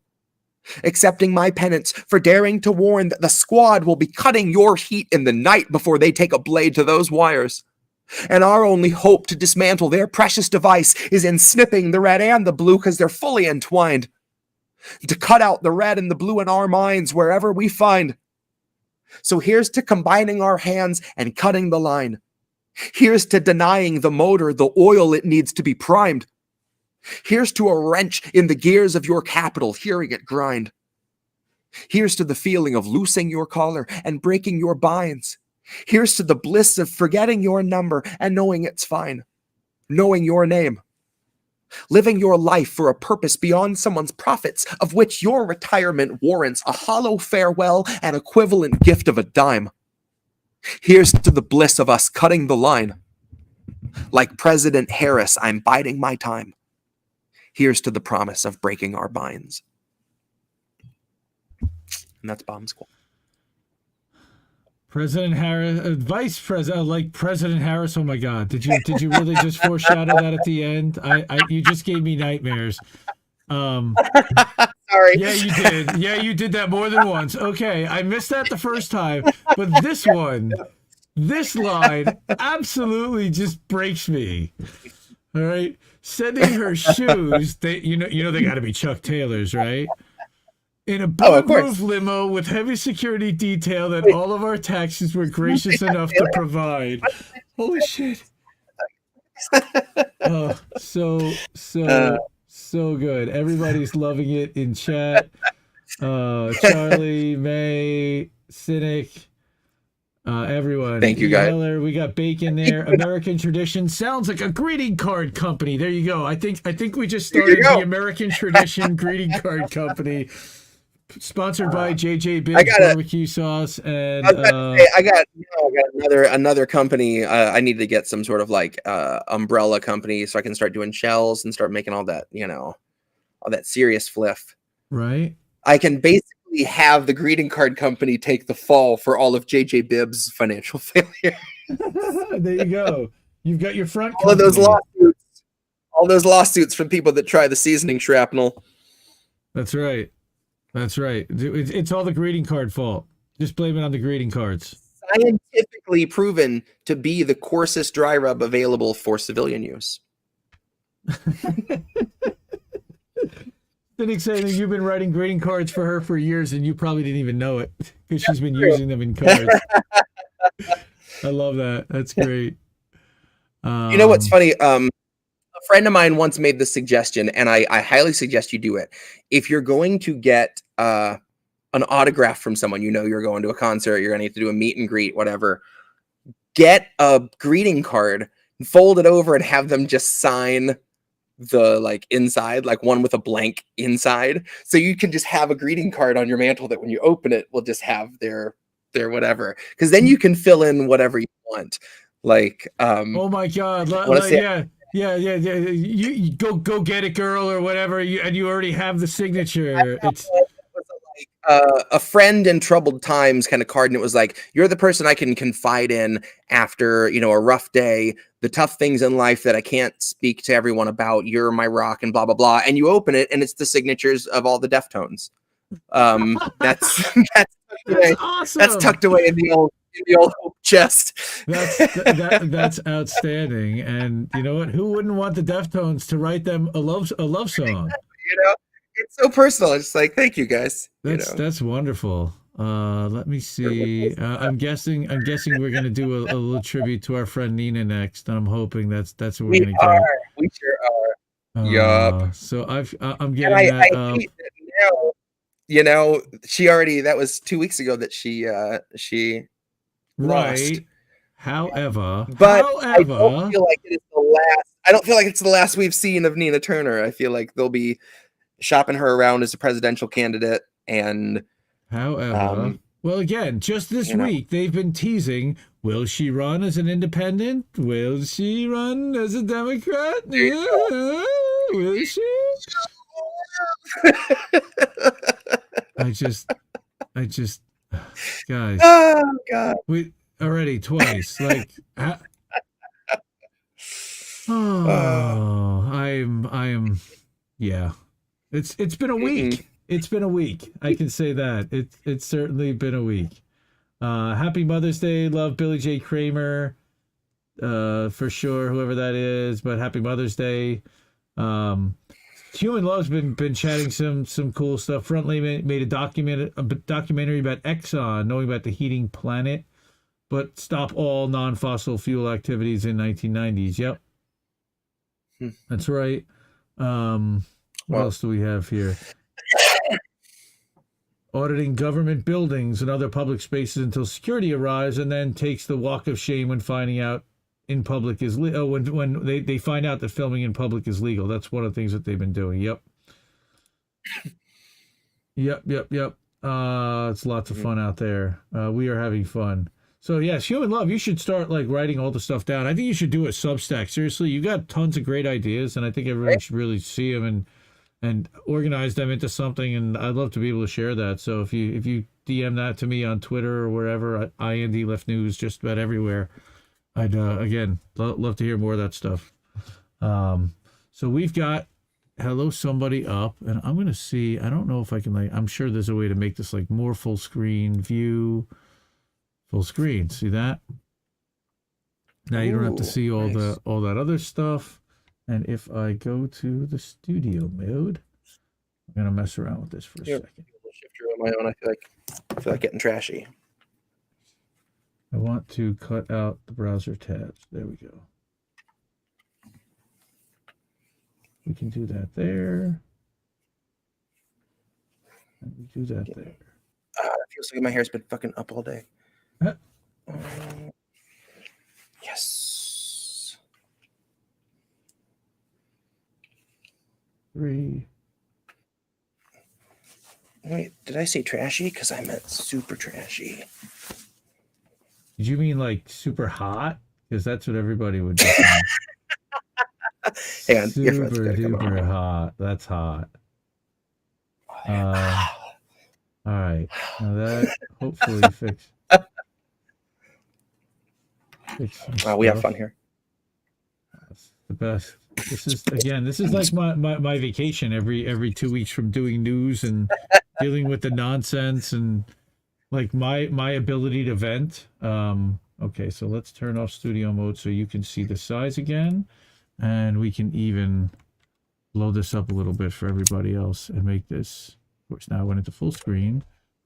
Accepting my penance for daring to warn that the squad will be cutting your heat in the night before they take a blade to those wires. And our only hope to dismantle their precious device is in snipping the red and the blue because they're fully entwined. To cut out the red and the blue in our minds wherever we find. So here's to combining our hands and cutting the line. Here's to denying the motor the oil it needs to be primed. Here's to a wrench in the gears of your capital, hearing it grind. Here's to the feeling of loosing your collar and breaking your binds. Here's to the bliss of forgetting your number and knowing it's fine. Knowing your name. Living your life for a purpose beyond someone's profits, of which your retirement warrants a hollow farewell and equivalent gift of a dime. Here's to the bliss of us cutting the line. Like President Harris, I'm biding my time. Here's to the promise of breaking our binds. And that's Bomb Squad. President Harris, Vice President, like President Harris. Oh my God! Did you really just foreshadow that at the end? You just gave me nightmares. Sorry. Yeah, you did. Yeah, you did that more than once. Okay, I missed that the first time, but this line, absolutely just breaks me. All right, sending her shoes. You know they got to be Chuck Taylors, right? In a bulletproof limo with heavy security detail that all of our taxis were gracious enough to provide. Holy shit! Oh, so good. Everybody's loving it in chat. Charlie, May, Cynic, everyone. Thank you, guys. Heller, we got Bacon there. American Tradition sounds like a greeting card company. There you go. I think we just started the American Tradition greeting card company. Sponsored by JJ Bibbs barbecue sauce, and I got another company. I need to get some sort of like umbrella company so I can start doing shells and start making all that all that serious fliff. Right. I can basically have the greeting card company take the fall for all of JJ Bibbs' financial failure. There you go. You've got your front. All those lawsuits from people that try the seasoning shrapnel. That's right. That's right. It's all the greeting card fault. Just blame it on the greeting cards. Scientifically proven to be the coarsest dry rub available for civilian use. Cynic saying that you've been writing greeting cards for her for years and you probably didn't even know it because she's been using them in cards. I love that. That's great. You know what's funny? A friend of mine once made this suggestion, and I highly suggest you do it. If you're going to get an autograph from someone, you're going to a concert, you're going to have to do a meet and greet, whatever, get a greeting card, fold it over, and have them just sign the inside, one with a blank inside. So you can just have a greeting card on your mantle that when you open it, will just have their whatever. Because then you can fill in whatever you want. Oh my God. Yeah. You go get it, girl, or whatever. And you already have the signature. It's a friend in troubled times kind of card, and it was like, you're the person I can confide in after a rough day, the tough things in life that I can't speak to everyone about. You're my rock, and blah blah blah. And you open it, and it's the signatures of all the Deftones. That's awesome. That's tucked away in the old hope chest. That's outstanding. And you know what? Who wouldn't want the Deftones to write them a love song? It's so personal. It's like, thank you guys. That's wonderful. Let me see. I'm guessing we're gonna do a little tribute to our friend Nina next. I'm hoping that's what we're gonna get. We sure are. Yup. So I'm getting that. She already. That was 2 weeks ago that she right. Lost. However, I don't feel like it is the last. I don't feel like it's the last we've seen of Nina Turner. I feel like they'll be shopping her around as a presidential candidate. And however, well, again, just this week they've been teasing: will she run as an independent? Will she run as a Democrat? Yeah. Will she? I just, guys, Oh God. we already twice. Like, oh, I am, yeah. It's been a week. It's been a week. I can say that. It's certainly been a week. Happy Mother's Day. Love Billy J. Kramer. For sure, whoever that is. But happy Mother's Day. Human Love's been chatting some cool stuff. Frontline made a documentary about Exxon, knowing about the heating planet, but stop all non-fossil fuel activities in 1990s. Yep, that's right. What else do we have here? Auditing government buildings and other public spaces until security arrives, and then takes the walk of shame when finding out in public is when they find out that filming in public is legal. That's one of the things that they've been doing. Yep. It's lots of fun out there. We are having fun. So yes, Human Love, you should start like writing all the stuff down. I think you should do a Substack. Seriously, you got tons of great ideas, and I think everyone should really see them and organize them into something. And I'd love to be able to share that. So if you DM that to me on Twitter or wherever, IND Left News, just about everywhere, I'd again love to hear more of that stuff. So we've got Hello Somebody up, and I'm gonna see. I don't know if I can I'm sure there's a way to make this like more full screen view. Full screen. See that? Now you don't have to see all that other stuff. And if I go to the studio mode, I'm gonna mess around with this for a second. Shifter on my own. I feel like getting trashy. I want to cut out the browser tabs. There we go. We can do that there. And we do that there. It feels like my hair's been fucking up all day. Yes. 3. Wait, did I say trashy? Because I meant super trashy. Did you mean like super hot? Because that's what everybody would do. Hang on. Super duper hot. That's hot. All right. Now that hopefully fix. We have fun here. That's the best. This is like my vacation every 2 weeks from doing news and dealing with the nonsense and like my ability to vent. Okay, so let's turn off studio mode so you can see the size again, and we can even blow this up a little bit for everybody else and make this, of course now I went into full screen,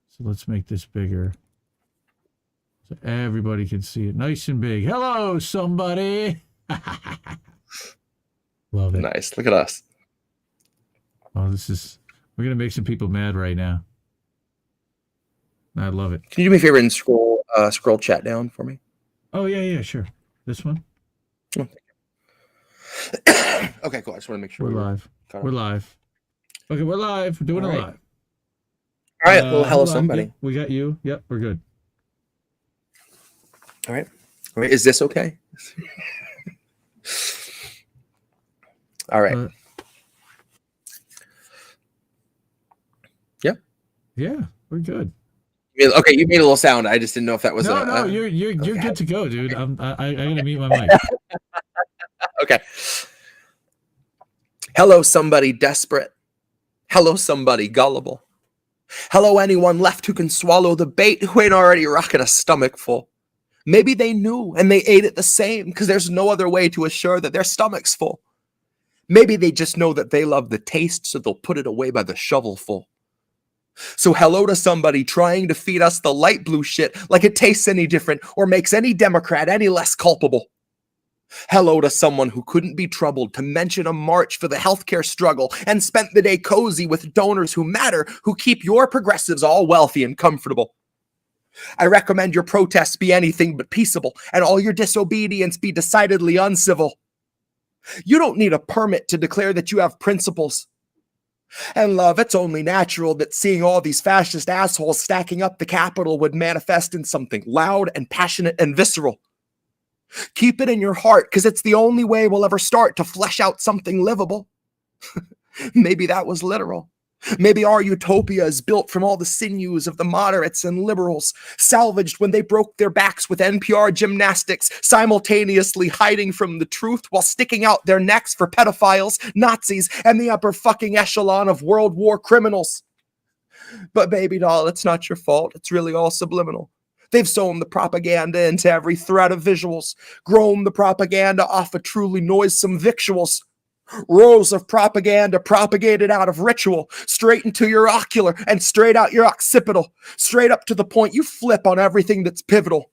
so let's make this bigger so everybody can see it nice and big. Hello somebody. Love it. Nice. Look at us. Oh, we're gonna make some people mad right now. I love it. Can you do me a favor and scroll chat down for me? Oh yeah, sure. This one? Oh, okay, cool. I just want to make sure we're live. We're live. Okay, we're live. We're doing it live. All right. Well, hello somebody. We got you. Yep, we're good. All right. Is this okay? All right. Yeah, we're good. Okay, you made a little sound. I just didn't know if that was no. You're good to go, dude. I gotta mute my mic. Okay. Hello, somebody desperate. Hello, somebody gullible. Hello, anyone left who can swallow the bait who ain't already rocking a stomach full. Maybe they knew and they ate it the same because there's no other way to assure that their stomach's full. Maybe they just know that they love the taste, so they'll put it away by the shovelful. So hello to somebody trying to feed us the light blue shit like it tastes any different or makes any Democrat any less culpable. Hello to someone who couldn't be troubled to mention a march for the healthcare struggle and spent the day cozy with donors who matter, who keep your progressives all wealthy and comfortable. I recommend your protests be anything but peaceable and all your disobedience be decidedly uncivil. You don't need a permit to declare that you have principles. And love, it's only natural that seeing all these fascist assholes stacking up the Capitol would manifest in something loud and passionate and visceral. Keep it in your heart, because it's the only way we'll ever start to flesh out something livable. Maybe that was literal. Maybe our utopia is built from all the sinews of the moderates and liberals, salvaged when they broke their backs with NPR gymnastics, simultaneously hiding from the truth while sticking out their necks for pedophiles, Nazis, and the upper fucking echelon of World War criminals. But baby doll, it's not your fault. It's really all subliminal. They've sewn the propaganda into every thread of visuals, grown the propaganda off of truly noisome victuals. Rows of propaganda propagated out of ritual, straight into your ocular and straight out your occipital, straight up to the point you flip on everything that's pivotal.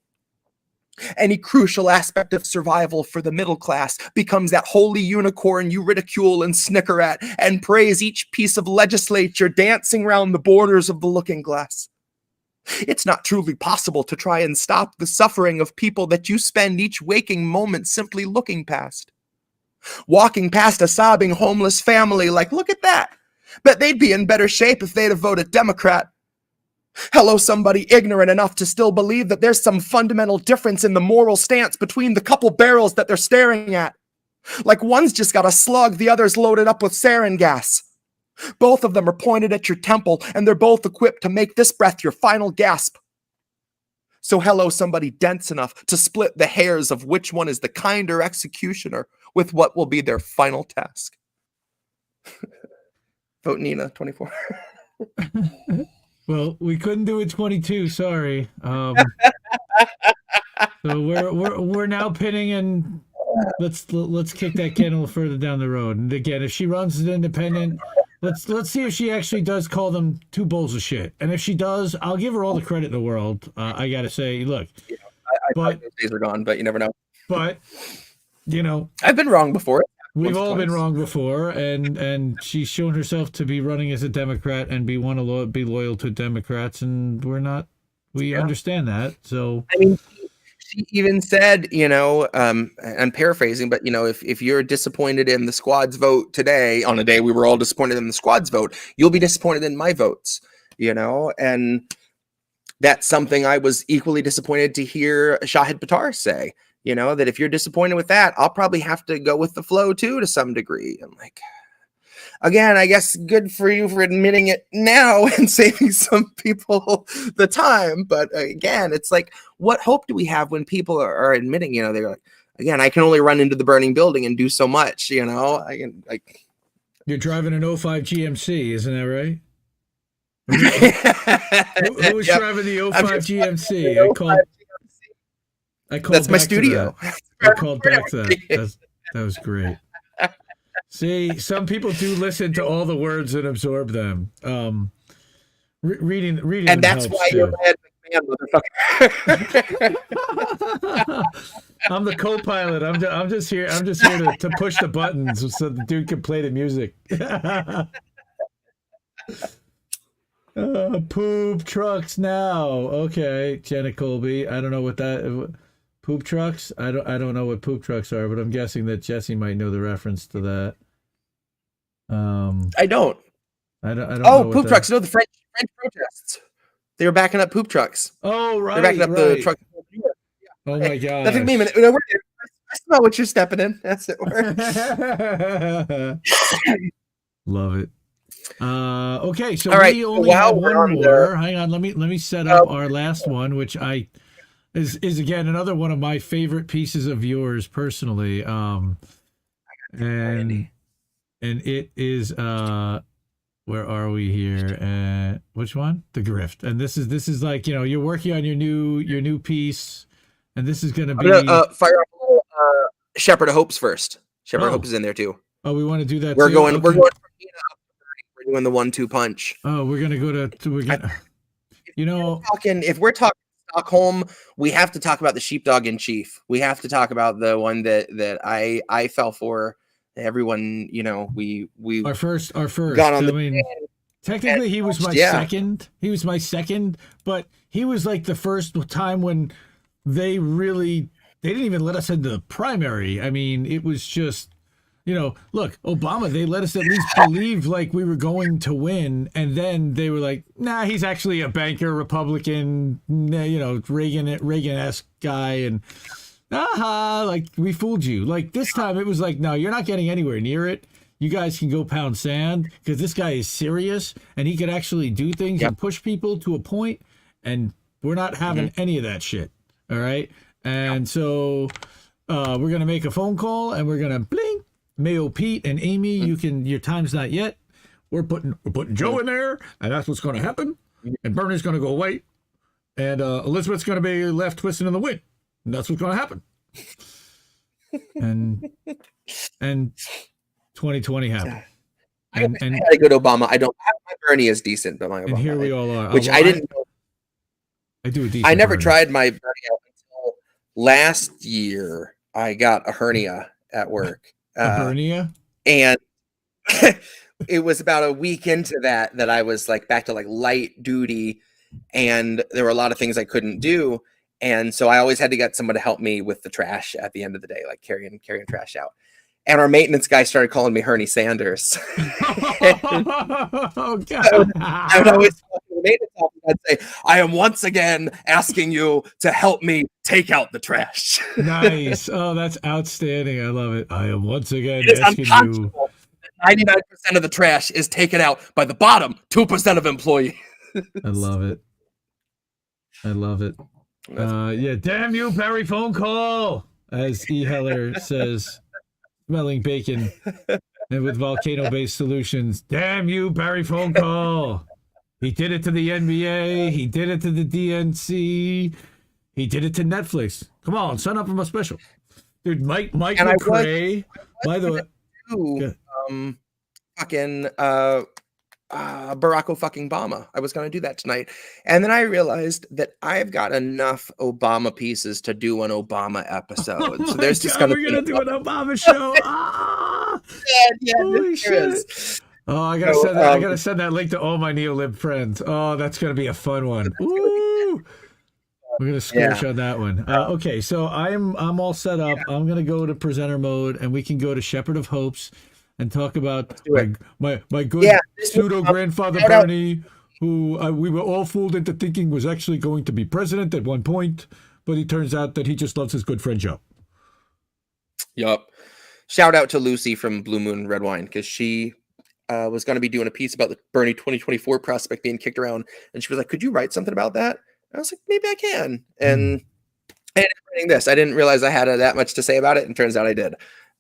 Any crucial aspect of survival for the middle class becomes that holy unicorn you ridicule and snicker at and praise each piece of legislature dancing round the borders of the looking glass. It's not truly possible to try and stop the suffering of people that you spend each waking moment simply looking past. Walking past a sobbing homeless family like, look at that. Bet they'd be in better shape if they'd have voted Democrat. Hello, somebody ignorant enough to still believe that there's some fundamental difference in the moral stance between the couple barrels that they're staring at. Like one's just got a slug, the other's loaded up with sarin gas. Both of them are pointed at your temple, and they're both equipped to make this breath your final gasp. So hello, somebody dense enough to split the hairs of which one is the kinder executioner with what will be their final task. Vote Nina, 24. Well, we couldn't do it 22. Sorry. So we're now pinning, and let's kick that can a little further down the road. And again, if she runs an independent, let's see if she actually does call them two bowls of shit. And if she does, I'll give her all the credit in the world. I gotta say, look, I thought those days are gone, but you never know. But I've been wrong before. We've all been wrong before, and she's shown herself to be running as a Democrat and be loyal to Democrats, and we're not. We understand that. So I mean, she even said, I'm paraphrasing, but if you're disappointed in the squad's vote today, on a day we were all disappointed in the squad's vote, you'll be disappointed in my votes. And that's something I was equally disappointed to hear Shahid Buttar say. That if you're disappointed with that, I'll probably have to go with the flow too, to some degree. I'm like, again, I guess good for you for admitting it now and saving some people the time. But again, it's like, what hope do we have when people are admitting, they're like, again, I can only run into the burning building and do so much, I can like. You're driving an 05 GMC, isn't that right? Who was driving the 05 GMC? That's my studio. I called back to that. That was great. See, some people do listen to all the words and absorb them. Reading, and that's why too. You're Ed McMahon, motherfucker. I'm the co-pilot. I'm just here. I'm just here to push the buttons so the dude can play the music. Poop trucks now. Okay, Jenna Colby. I don't know what that. Poop trucks? I don't know what poop trucks are, but I'm guessing that Jesse might know the reference to that. I don't. I don't. Oh, poop trucks! No, the French protests. They were backing up poop trucks. Oh, right. They're backing up the truck. Oh my god! That took me a minute. I smell what you're stepping in. That's it. Love it. Okay, so all right, we only have one more. Hang on, let me set up our last one, which is again another one of my favorite pieces of yours personally. And it is where are we here? Which one? The Grift. And this is like, you're working on your new piece, and this is gonna be fire up Shepherd of Hopes first. Shepherd of Hope is in there too. Oh, we want to do that. We're too? going. Okay. We're going. We're doing the 1-2 punch. Oh, we're gonna go to. We're gonna. If we're talking Stockholm, we have to talk about the sheepdog in chief. We have to talk about the one that I fell for. Everyone, we our first got on. I mean, technically, he was my second. He was my second, but he was like the first time when they didn't even let us into the primary. I mean, it was just, look, Obama, they let us at least believe like we were going to win. And then they were like, nah, he's actually a banker, Republican, Reagan-esque guy. And like we fooled you. Like this time it was like, no, you're not getting anywhere near it. you guys can go pound sand because this guy is serious and he can actually do things and push people to a point, and we're not having any of that shit. All right. And so we're going to make a phone call and we're going to bling. Mayo Pete and Amy, your time's not yet. We're putting Joe in there, and that's what's going to happen. And Bernie's going to go away, and Elizabeth's going to be left twisting in the wind. And that's what's going to happen. And 2020 happened. And I had a good Obama. I don't have my Bernie is decent, but my Obama. And here we all are. Which I didn't know. I do a decent. I never Bernie. tried my Bernie out until last year. I got a hernia at work. A hernia? And it was about a week into that I was like back to like light duty, and there were a lot of things I couldn't do. And so I always had to get someone to help me with the trash at the end of the day, like carrying trash out. And our maintenance guy started calling me Hernie Sanders. Oh, God. I would always talk to the maintenance officer. I'd say, I am once again asking you to help me take out the trash. Nice. Oh, that's outstanding. I love it. I am once again It is asking you. unconscionable that 99% of the trash is taken out by the bottom 2% of employees. I love it. I love it. Yeah, damn you, Barry phone call, as E. Heller says, smelling bacon and with volcano-based solutions. Damn you, Barry phone call. He did it to the NBA. He did it to the DNC. He did it to Netflix. Come on, sign up for my special. Dude, Mike McRae, by the way. Barack fucking Obama. I was going to do that tonight. And then I realized that I've got enough Obama pieces to do an Obama episode. So there's just going to we're going to do an Obama show. Holy shit. Oh, I got to send that. I got to send that link to all my neolib friends. Oh, that's going to be a fun one. Ooh. We're going to squish on that one. Okay, so I'm all set up. I'm going to go to presenter mode, and we can go to Shepherd of Hopes and talk about my good pseudo grandfather Bernie, who we were all fooled into thinking was actually going to be president at one point, but he turns out that he just loves his good friend Joe. Yup. Shout out to Lucy from Blue Moon Red Wine, because she was going to be doing a piece about the Bernie 2024 prospect being kicked around, and she was like, "Could you write something about that?" And I was like, "Maybe I can." And I ended up writing this. I didn't realize I had that much to say about it, and turns out I did.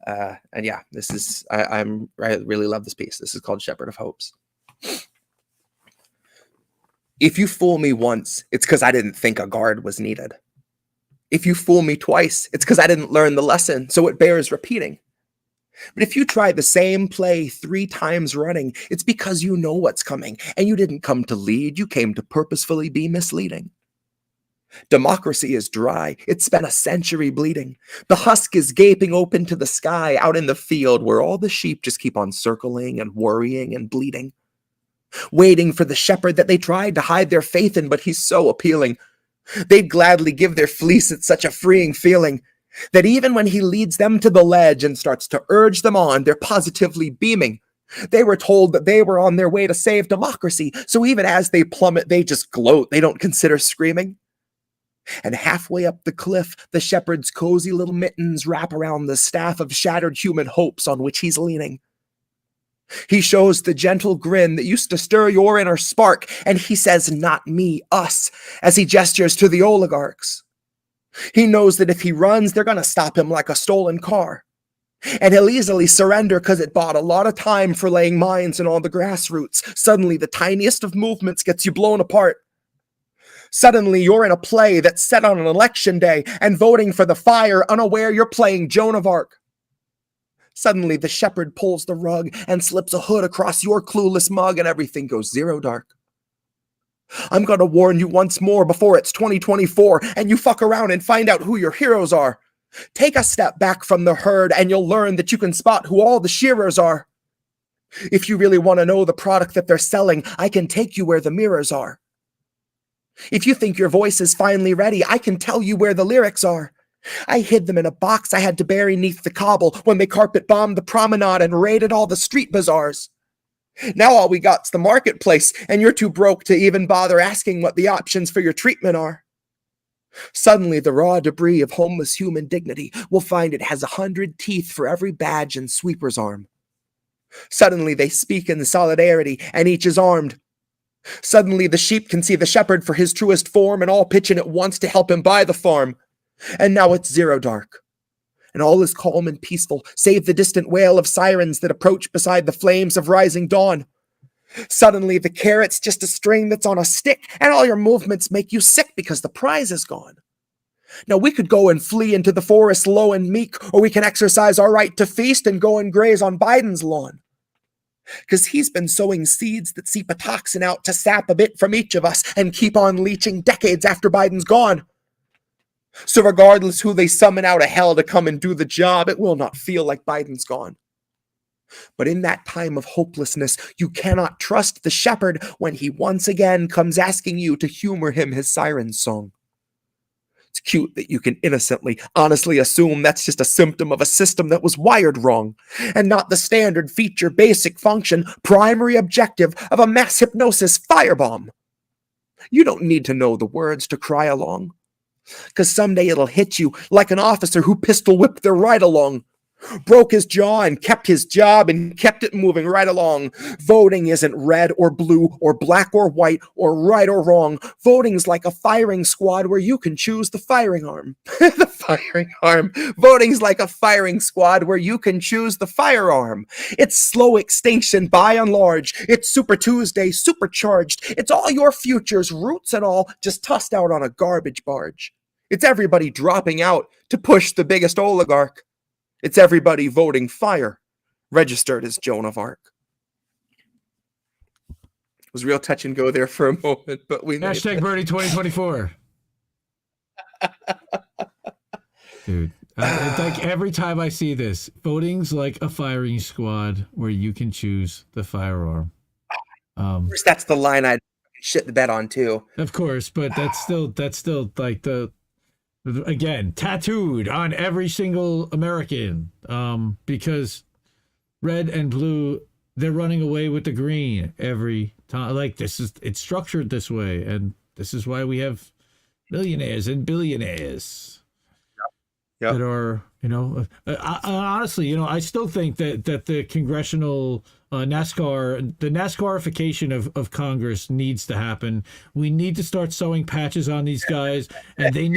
And yeah, this is I really love this piece. This is called Shepherd of Hopes. If you fool me once, it's because I didn't think a guard was needed. If you fool me twice, it's because I didn't learn the lesson, so it bears repeating. But if you try the same play 3 times running, it's because you know what's coming, and you didn't come to lead, you came to purposefully be misleading. Democracy is dry. It's spent a century bleeding. The husk is gaping open to the sky out in the field where all the sheep just keep on circling and worrying and bleeding, waiting for the shepherd that they tried to hide their faith in, but he's so appealing. They'd gladly give their fleece. It's such a freeing feeling that even when he leads them to the ledge and starts to urge them on, they're positively beaming. They were told that they were on their way to save democracy, so even as they plummet, they just gloat. They don't consider screaming. And halfway up the cliff, the shepherd's cozy little mittens wrap around the staff of shattered human hopes on which he's leaning. He shows the gentle grin that used to stir your inner spark, and he says, "Not me, us," as he gestures to the oligarchs. He knows that if he runs, they're going to stop him like a stolen car. And he'll easily surrender because it bought a lot of time for laying mines in all the grassroots. Suddenly, the tiniest of movements gets you blown apart. Suddenly, you're in a play that's set on an election day and voting for the fire, unaware you're playing Joan of Arc. Suddenly, the shepherd pulls the rug and slips a hood across your clueless mug and everything goes zero dark. I'm going to warn you once more before it's 2024 and you fuck around and find out who your heroes are. Take a step back from the herd and you'll learn that you can spot who all the shearers are. If you really want to know the product that they're selling, I can take you where the mirrors are. If you think your voice is finally ready, I can tell you where the lyrics are. I hid them in a box I had to bury neath the cobble when they carpet bombed the promenade and raided all the street bazaars. Now all we got's the marketplace, and you're too broke to even bother asking what the options for your treatment are. Suddenly, the raw debris of homeless human dignity will find it has 100 teeth for every badge and sweeper's arm. Suddenly they speak in solidarity, and each is armed. Suddenly the sheep can see the shepherd for his truest form, and all pitch in at once to help him buy the farm. And now it's zero dark, and all is calm and peaceful, save the distant wail of sirens that approach beside the flames of rising dawn. Suddenly the carrot's just a string that's on a stick, and all your movements make you sick because the prize is gone. Now we could go and flee into the forest low and meek, or we can exercise our right to feast and go and graze on Biden's lawn. Because he's been sowing seeds that seep a toxin out to sap a bit from each of us and keep on leeching decades after Biden's gone. So regardless who they summon out of hell to come and do the job, it will not feel like Biden's gone. But in that time of hopelessness, you cannot trust the shepherd when he once again comes asking you to humor him his siren song. It's cute that you can innocently, honestly assume that's just a symptom of a system that was wired wrong, and not the standard feature, basic function, primary objective of a mass hypnosis firebomb. You don't need to know the words to cry along, because someday it'll hit you like an officer who pistol whipped their ride along, broke his jaw and kept his job and kept it moving right along. Voting isn't red or blue or black or white or right or wrong. Voting's like a firing squad where you can choose the firing arm. The firing arm. Voting's like a firing squad where you can choose the firearm. It's slow extinction by and large. It's Super Tuesday supercharged. It's all your futures, roots and all, just tossed out on a garbage barge. It's everybody dropping out to push the biggest oligarch. It's everybody voting fire, registered as Joan of Arc. It was real touch and go there for a moment, but we Hashtag Birdie 2024. Dude, it's like every time I see this, voting's like a firing squad where you can choose the firearm. Of course, that's the line I'd shit the bed on too. Of course, but that's still like the, again, tattooed on every single American, because red and blue, they're running away with the green every time. Like, it's structured this way, and this is why we have millionaires and billionaires that are, honestly, I still think that the congressional the NASCARification of Congress needs to happen. We need to start sewing patches on these guys, and they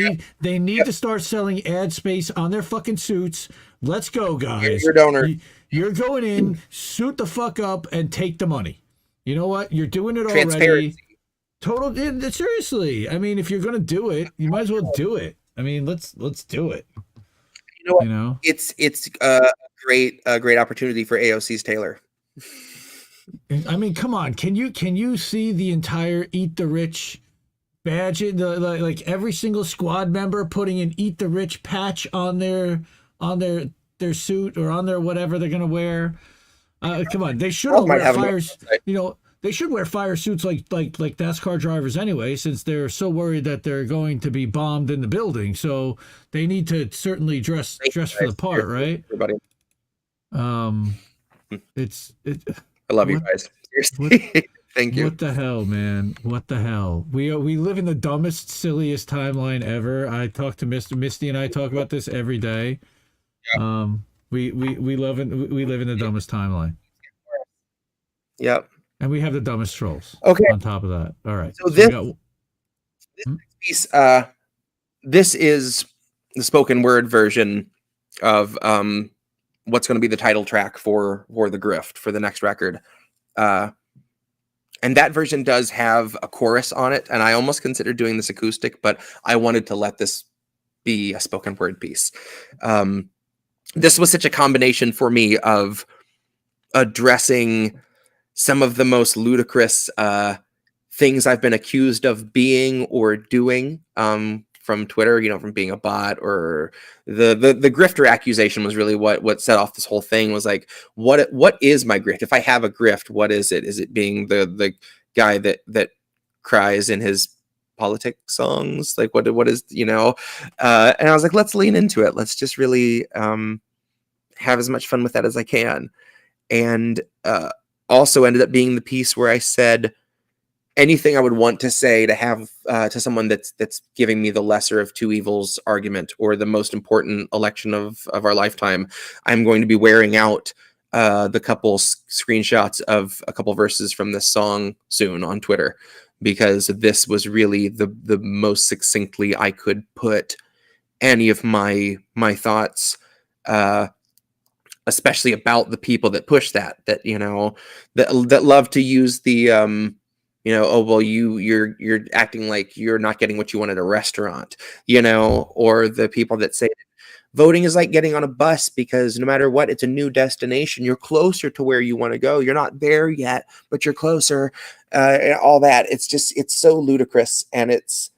need to start selling ad space on their fucking suits. Let's go, guys. Your donor. You're going in, suit the fuck up, and take the money. You know what? You're doing it already. Seriously. I mean, if you're gonna do it, you might as well do it. I mean, let's do it. You know what? It's a great opportunity for AOC's Taylor. I mean, come on. Can you see the entire Eat the Rich badge? Like every single squad member putting an Eat the Rich patch on their suit or on their whatever they're gonna wear. Come on, they should all wear fires. They should wear fire suits like NASCAR drivers anyway, since they're so worried that they're going to be bombed in the building. So they need to certainly dress for the part, right? Everybody. I love you guys. Seriously. Thank you. What the hell, man? What the hell? We live in the dumbest, silliest timeline ever. I talk to Misty and I talk about this every day. Yeah. We live in the dumbest timeline. Yep. And we have the dumbest trolls. Okay. On top of that. All right. So this piece, this is the spoken word version of what's going to be the title track for the Grift, for the next record. And that version does have a chorus on it, and I almost considered doing this acoustic, but I wanted to let this be a spoken word piece. This was such a combination for me of addressing some of the most ludicrous things I've been accused of being or doing from Twitter, from being a bot, or the grifter accusation was really what set off this whole thing. Was like, what is my grift? If I have a grift, what is it? Is it being the guy that cries in his politics songs? Like, what is, and I was like, let's lean into it. Let's just really have as much fun with that as I can. And also ended up being the piece where I said anything I would want to say to have to someone that's giving me the lesser of two evils argument, or the most important election of our lifetime. I'm going to be wearing out the couple screenshots of a couple verses from this song soon on Twitter, because this was really the most succinctly I could put any of my thoughts, especially about the people that push that that love to use the oh well, you're acting like you're not getting what you want at a restaurant, or the people that say voting is like getting on a bus, because no matter what, it's a new destination. You're closer to where you want to go. You're not there yet, but you're closer. And all that. It's so ludicrous, and it's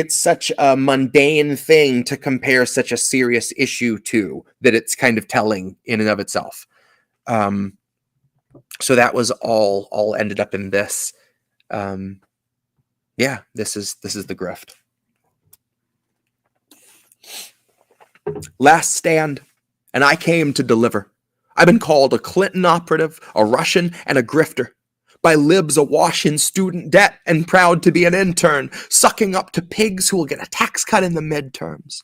such a mundane thing to compare such a serious issue to, that it's kind of telling in and of itself. So that was all ended up in this. Yeah, this is the grift. Last stand, and I came to deliver. I've been called a Clinton operative, a Russian, and a grifter. By libs awash in student debt and proud to be an intern, sucking up to pigs who will get a tax cut in the midterms.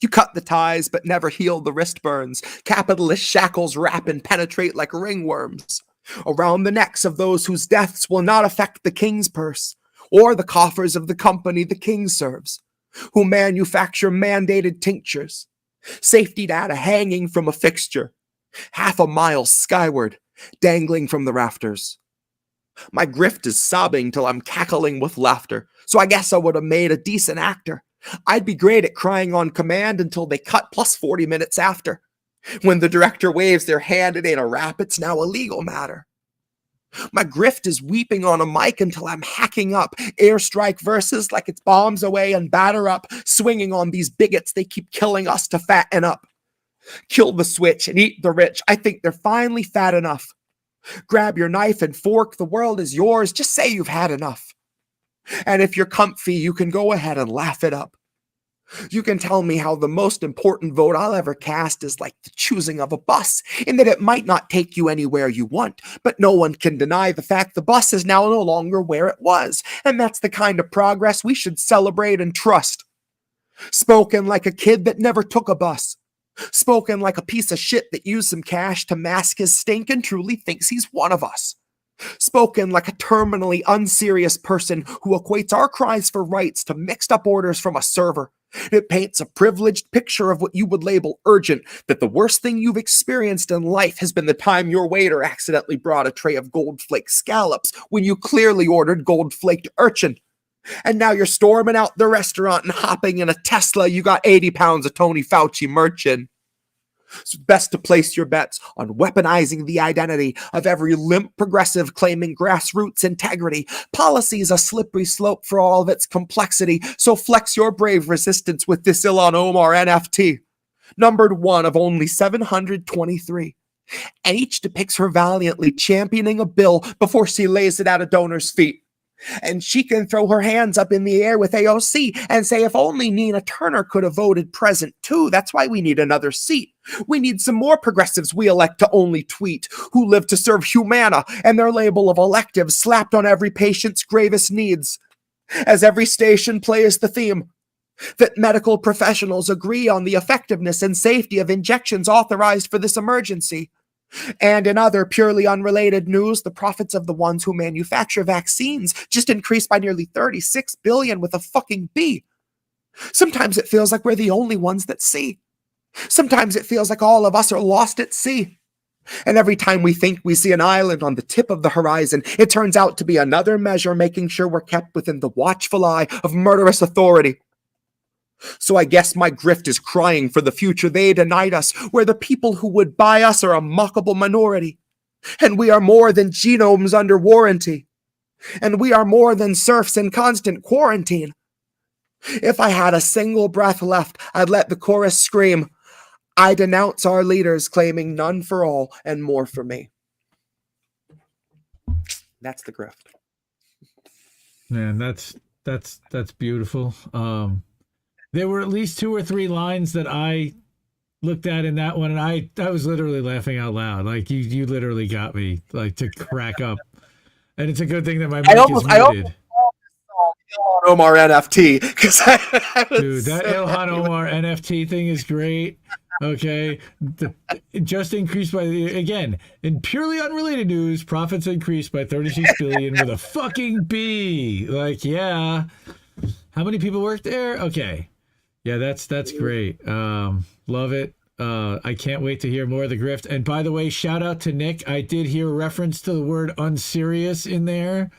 You cut the ties but never heal the wrist burns. Capitalist shackles wrap and penetrate like ringworms around the necks of those whose deaths will not affect the king's purse or the coffers of the company the king serves, who manufacture mandated tinctures, safety data hanging from a fixture, half a mile skyward, dangling from the rafters. My grift is sobbing till I'm cackling with laughter, so I guess I would have made a decent actor. I'd be great at crying on command until they cut plus 40 minutes after. When the director waves their hand, it ain't a rap, it's now a legal matter. My grift is weeping on a mic until I'm hacking up airstrike verses like it's bombs away and batter up, swinging on these bigots they keep killing us to fatten up. Kill the switch and eat the rich. I think they're finally fat enough. Grab your knife and fork, the world is yours, just say you've had enough. And if you're comfy, you can go ahead and laugh it up. You can tell me how the most important vote I'll ever cast is like the choosing of a bus, in that it might not take you anywhere you want, but no one can deny the fact the bus is now no longer where it was, and that's the kind of progress we should celebrate and trust. Spoken like a kid that never took a bus. Spoken like a piece of shit that used some cash to mask his stink and truly thinks he's one of us. Spoken like a terminally unserious person who equates our cries for rights to mixed up orders from a server. It paints a privileged picture of what you would label urgent, that the worst thing you've experienced in life has been the time your waiter accidentally brought a tray of gold-flake scallops when you clearly ordered gold-flaked urchin. And now you're storming out the restaurant and hopping in a Tesla you got 80 pounds of Tony Fauci merch in. It's best to place your bets on weaponizing the identity of every limp progressive claiming grassroots integrity. Policy is a slippery slope for all of its complexity, so flex your brave resistance with this Ilhan Omar NFT. Numbered one of only 723. And each depicts her valiantly championing a bill before she lays it at a donor's feet. And she can throw her hands up in the air with AOC and say, if only Nina Turner could have voted present too, that's why we need another seat. We need some more progressives we elect to only tweet, who live to serve Humana and their label of electives slapped on every patient's gravest needs. As every station plays the theme, that medical professionals agree on the effectiveness and safety of injections authorized for this emergency. And in other purely unrelated news, the profits of the ones who manufacture vaccines just increased by nearly 36 billion with a fucking B. Sometimes it feels like we're the only ones that see. Sometimes it feels like all of us are lost at sea. And every time we think we see an island on the tip of the horizon, it turns out to be another measure making sure we're kept within the watchful eye of murderous authority. So I guess my grift is crying for the future they denied us, where the people who would buy us are a mockable minority. And we are more than genomes under warranty. And we are more than serfs in constant quarantine. If I had a single breath left, I'd let the chorus scream, I denounce our leaders claiming none for all and more for me. That's the grift. Man, that's beautiful. There were at least 2 or 3 lines that I looked at in that one, and I was literally laughing out loud. Like you literally got me like to crack up. And it's a good thing that my mic is muted. Omar NFT because Dude, that Ilhan Omar NFT thing is great. Okay, it just increased by again in purely unrelated news. Profits increased by 36 billion with a fucking B. Like, yeah, how many people work there? Okay, yeah, that's great. Love it. I can't wait to hear more of the grift. And by the way, shout out to Nick. I did hear a reference to the word unserious in there.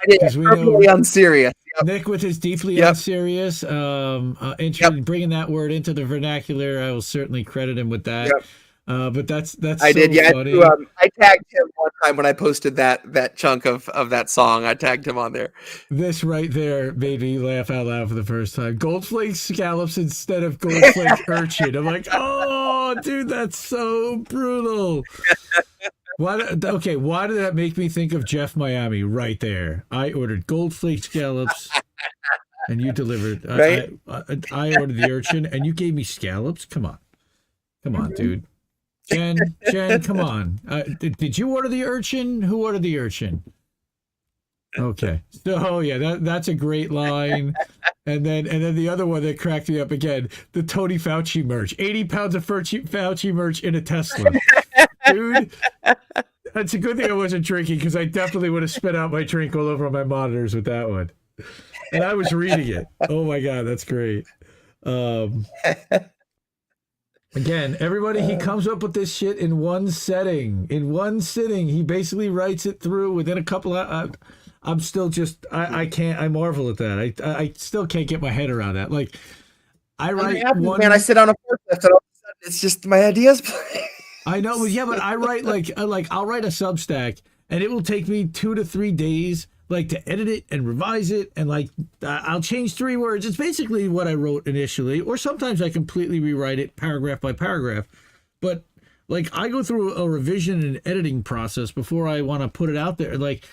I did. We know unserious. Yep. Nick with his deeply unserious, bringing that word into the vernacular. I will certainly credit him with that. Yep. But that's I so did. Yeah, funny. I tagged him one time when I posted that chunk of that song. I tagged him on there. This right there made me laugh out loud for the first time. Goldflake scallops instead of goldflake urchin. I'm like, oh, dude, that's so brutal. Why did that make me think of Jeff Miami right there? I ordered goldflake scallops, and you delivered. Right? I ordered the urchin, and you gave me scallops. Come on, dude. Jen, come on. Did you order the urchin? Who ordered the urchin? Okay. So yeah, that's a great line. And then the other one that cracked me up again, the Tony Fauci merch. 80 pounds of Fauci merch in a Tesla. Dude, that's a good thing I wasn't drinking, because I definitely would have spit out my drink all over my monitors with that one. And I was reading it. Oh my God, that's great. Again, everybody, he comes up with this shit in one setting, in one sitting. He basically writes it through within a couple of... I'm still just... I can't... I marvel at that. I still can't get my head around that. Like, I write one... Man, I sit on a forklift and all of a sudden it's just my ideas play. I know, but I write like I'll write a Substack, and it will take me 2 to 3 days, like, to edit it and revise it, and like I'll change 3 words. It's basically what I wrote initially, or sometimes I completely rewrite it paragraph by paragraph. But like, I go through a revision and editing process before I want to put it out there. Like,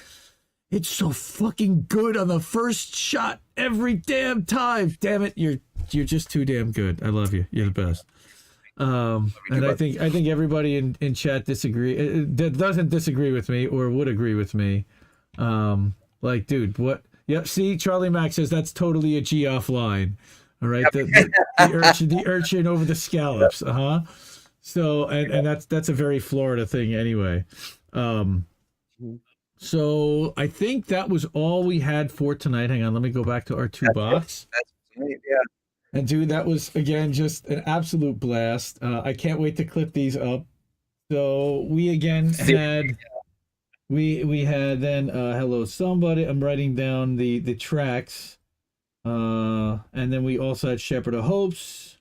it's so fucking good on the first shot every damn time. Damn it, you're just too damn good. I love you. You're the best. And I think everybody in chat doesn't disagree with me, or would agree with me. Like, dude, what? Yep. See, Charlie Mack says that's totally a G offline. All right, the urchin over the scallops. So, and that's a very Florida thing anyway. So I think that was all we had for tonight. Hang on, let me go back to our 2 box. That's great, yeah. And dude, that was, again, just an absolute blast. I can't wait to clip these up. So we again had, we had then Hello Somebody. I'm writing down the tracks. And then we also had Shepherd of Hopes.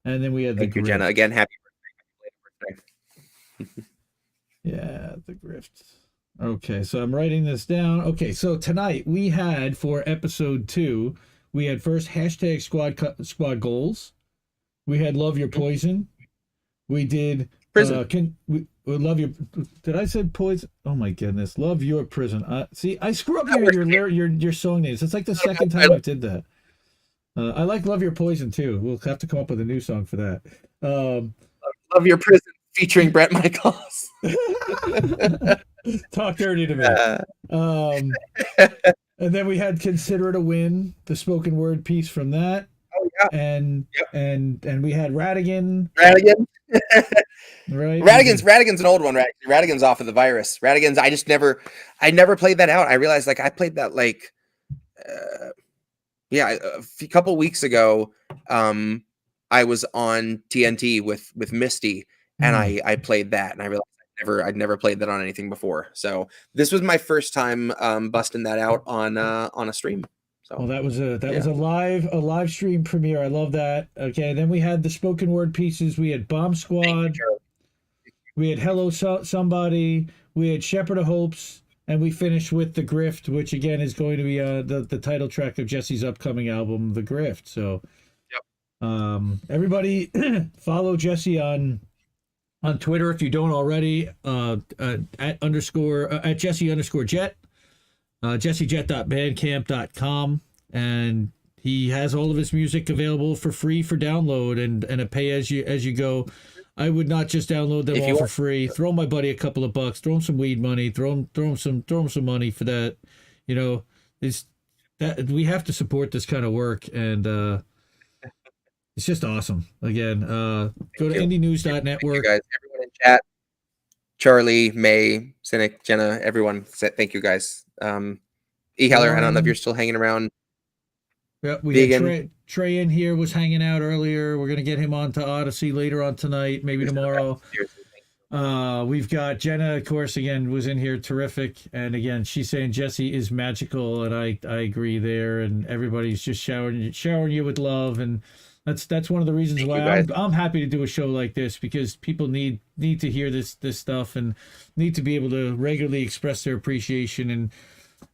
And then we had Thank the you, Grift. Jenna. Again, happy birthday. Yeah, the Grift. Okay, so I'm writing this down. Okay, so tonight we had, for episode 2, we had first hashtag squad goals. We had Love Your Poison. We did prison. We love your. Did I say poison? Oh my goodness! Love Your Prison. See, I screw up your song names. It's like the second time I did that. I like Love Your Poison too. We'll have to come up with a new song for that. Love Your Prison featuring Brett Michaels. Talk dirty to me. And then we had Consider It a Win, the spoken word piece from that. Oh yeah. And we had Radigan. Right. Radigan's an old one. Radigan's off of the virus. Radigan's I never played that out. I realized, like, I played that like a couple weeks ago. I was on TNT with Misty, and I played that, and I realized I'd never played that on anything before. So this was my first time busting that out on a stream. So well, that was a live stream premiere. I love that. Okay, then we had the spoken word pieces. We had Bomb Squad. We had Hello Somebody. We had Shepherd of Hopes, and we finished with The Grift, which again is going to be the title track of Jesse's upcoming album, The Grift. So, everybody follow Jesse on Twitter if you don't already, at Jesse_Jett, jessejett.bandcamp.com, and he has all of his music available for free for download and a pay as you go. I would not just download them all for free. Throw my buddy a couple of bucks. Throw him some weed money. Throw him some money for that. You know, we have to support this kind of work, and It's just awesome. Again, go to you. indienews.network. Thank you guys, everyone in chat. Charlie, May, Cynic, Jenna, everyone. Thank you guys. E. Heller, I don't know if you're still hanging around. Yeah, we Vegan. had Trey in here, was hanging out earlier. We're gonna get him onto Odyssey later on tonight, maybe tomorrow. We've got Jenna, of course, again, was in here, terrific. And again, she's saying Jesse is magical, and I agree there. And everybody's just showering you with love, and that's one of the reasons why I'm happy to do a show like this, because people need to hear this stuff and need to be able to regularly express their appreciation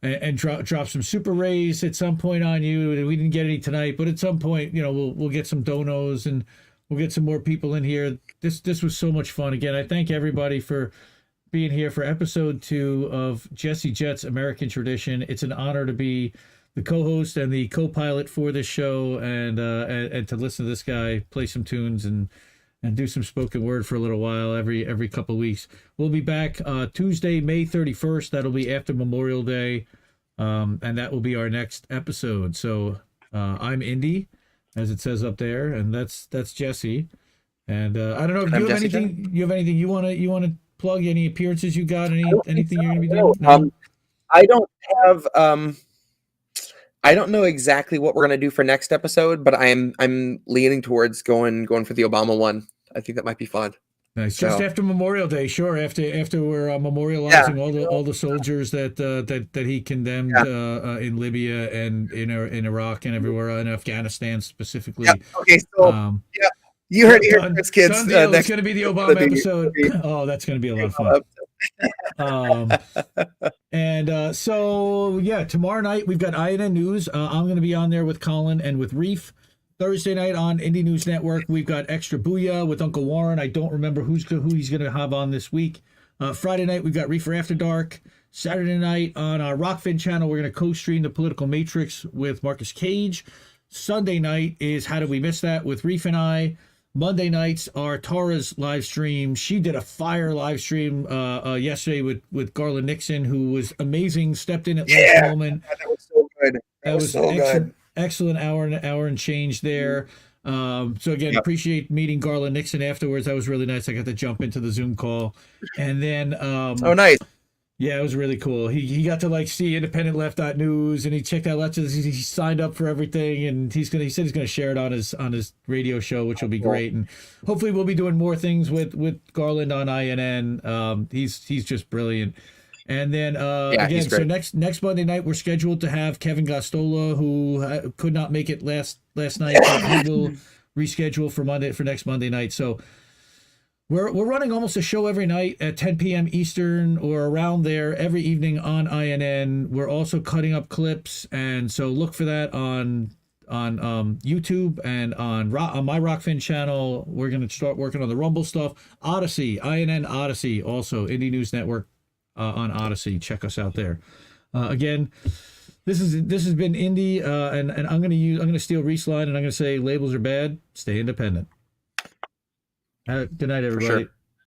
and drop some super rays at some point on you. We didn't get any tonight, but at some point, we'll get some donos and we'll get some more people in here. This was so much fun. Again, I thank everybody for being here for episode 2 of Jesse Jett's American Tradition. It's an honor to be the co-host and the co-pilot for this show, and to listen to this guy play some tunes and do some spoken word for a little while every couple of weeks. We'll be back Tuesday, May 31st. That'll be after Memorial Day, and that will be our next episode. So I'm Indy, as it says up there, and that's Jesse. And I don't know if you have anything. You have anything you want to plug? Any appearances you got? Anything you're going to be doing? No? I don't have. I don't know exactly what we're going to do for next episode, but I'm leaning towards going for the Obama one. I think that might be fun. Nice. Just after Memorial Day, sure. After we're memorializing all the soldiers that he condemned in Libya and in Iraq and everywhere, in Afghanistan specifically. Yeah. Okay. So you heard it here, kids. It's going to be the Obama episode. Oh, that's going to be a lot of fun. So tomorrow night we've got INN News. I'm going to be on there with Colin and with Reef. Thursday night on Indie News Network we've got Extra Booyah with Uncle Warren. I don't remember who he's going to have on this week. Friday night we've got Reefer After Dark. Saturday night on our Rockfin channel we're going to co-stream The Political Matrix with Marcus Cage. Sunday night is How Did We Miss That with Reef and I. Monday nights are Tara's live stream. She did a fire live stream yesterday with Garland Nixon, who was amazing, stepped in at last moment. That was so good. That was so good. Excellent hour and change there. So again, appreciate meeting Garland Nixon afterwards. That was really nice. I got to jump into the Zoom call. And then oh, nice. Yeah, it was really cool. He got to see Independent Left News, and he checked out lots of. He signed up for everything, and he said he's gonna share it on his radio show, which will be great. And hopefully we'll be doing more things with Garland on INN. He's just brilliant. And then again, so next Monday night we're scheduled to have Kevin Gostola, who could not make it last night. But he will reschedule for next Monday night. So. We're running almost a show every night at 10 p.m. Eastern or around there every evening on INN. We're also cutting up clips, and so look for that on YouTube and on my Rockfin channel. We're going to start working on the Rumble stuff. Odyssey, INN Odyssey, also Indie News Network on Odyssey. Check us out there. Again, this has been Indy, and I'm going to steal Reese line, and I'm going to say labels are bad. Stay independent. Good night, everybody.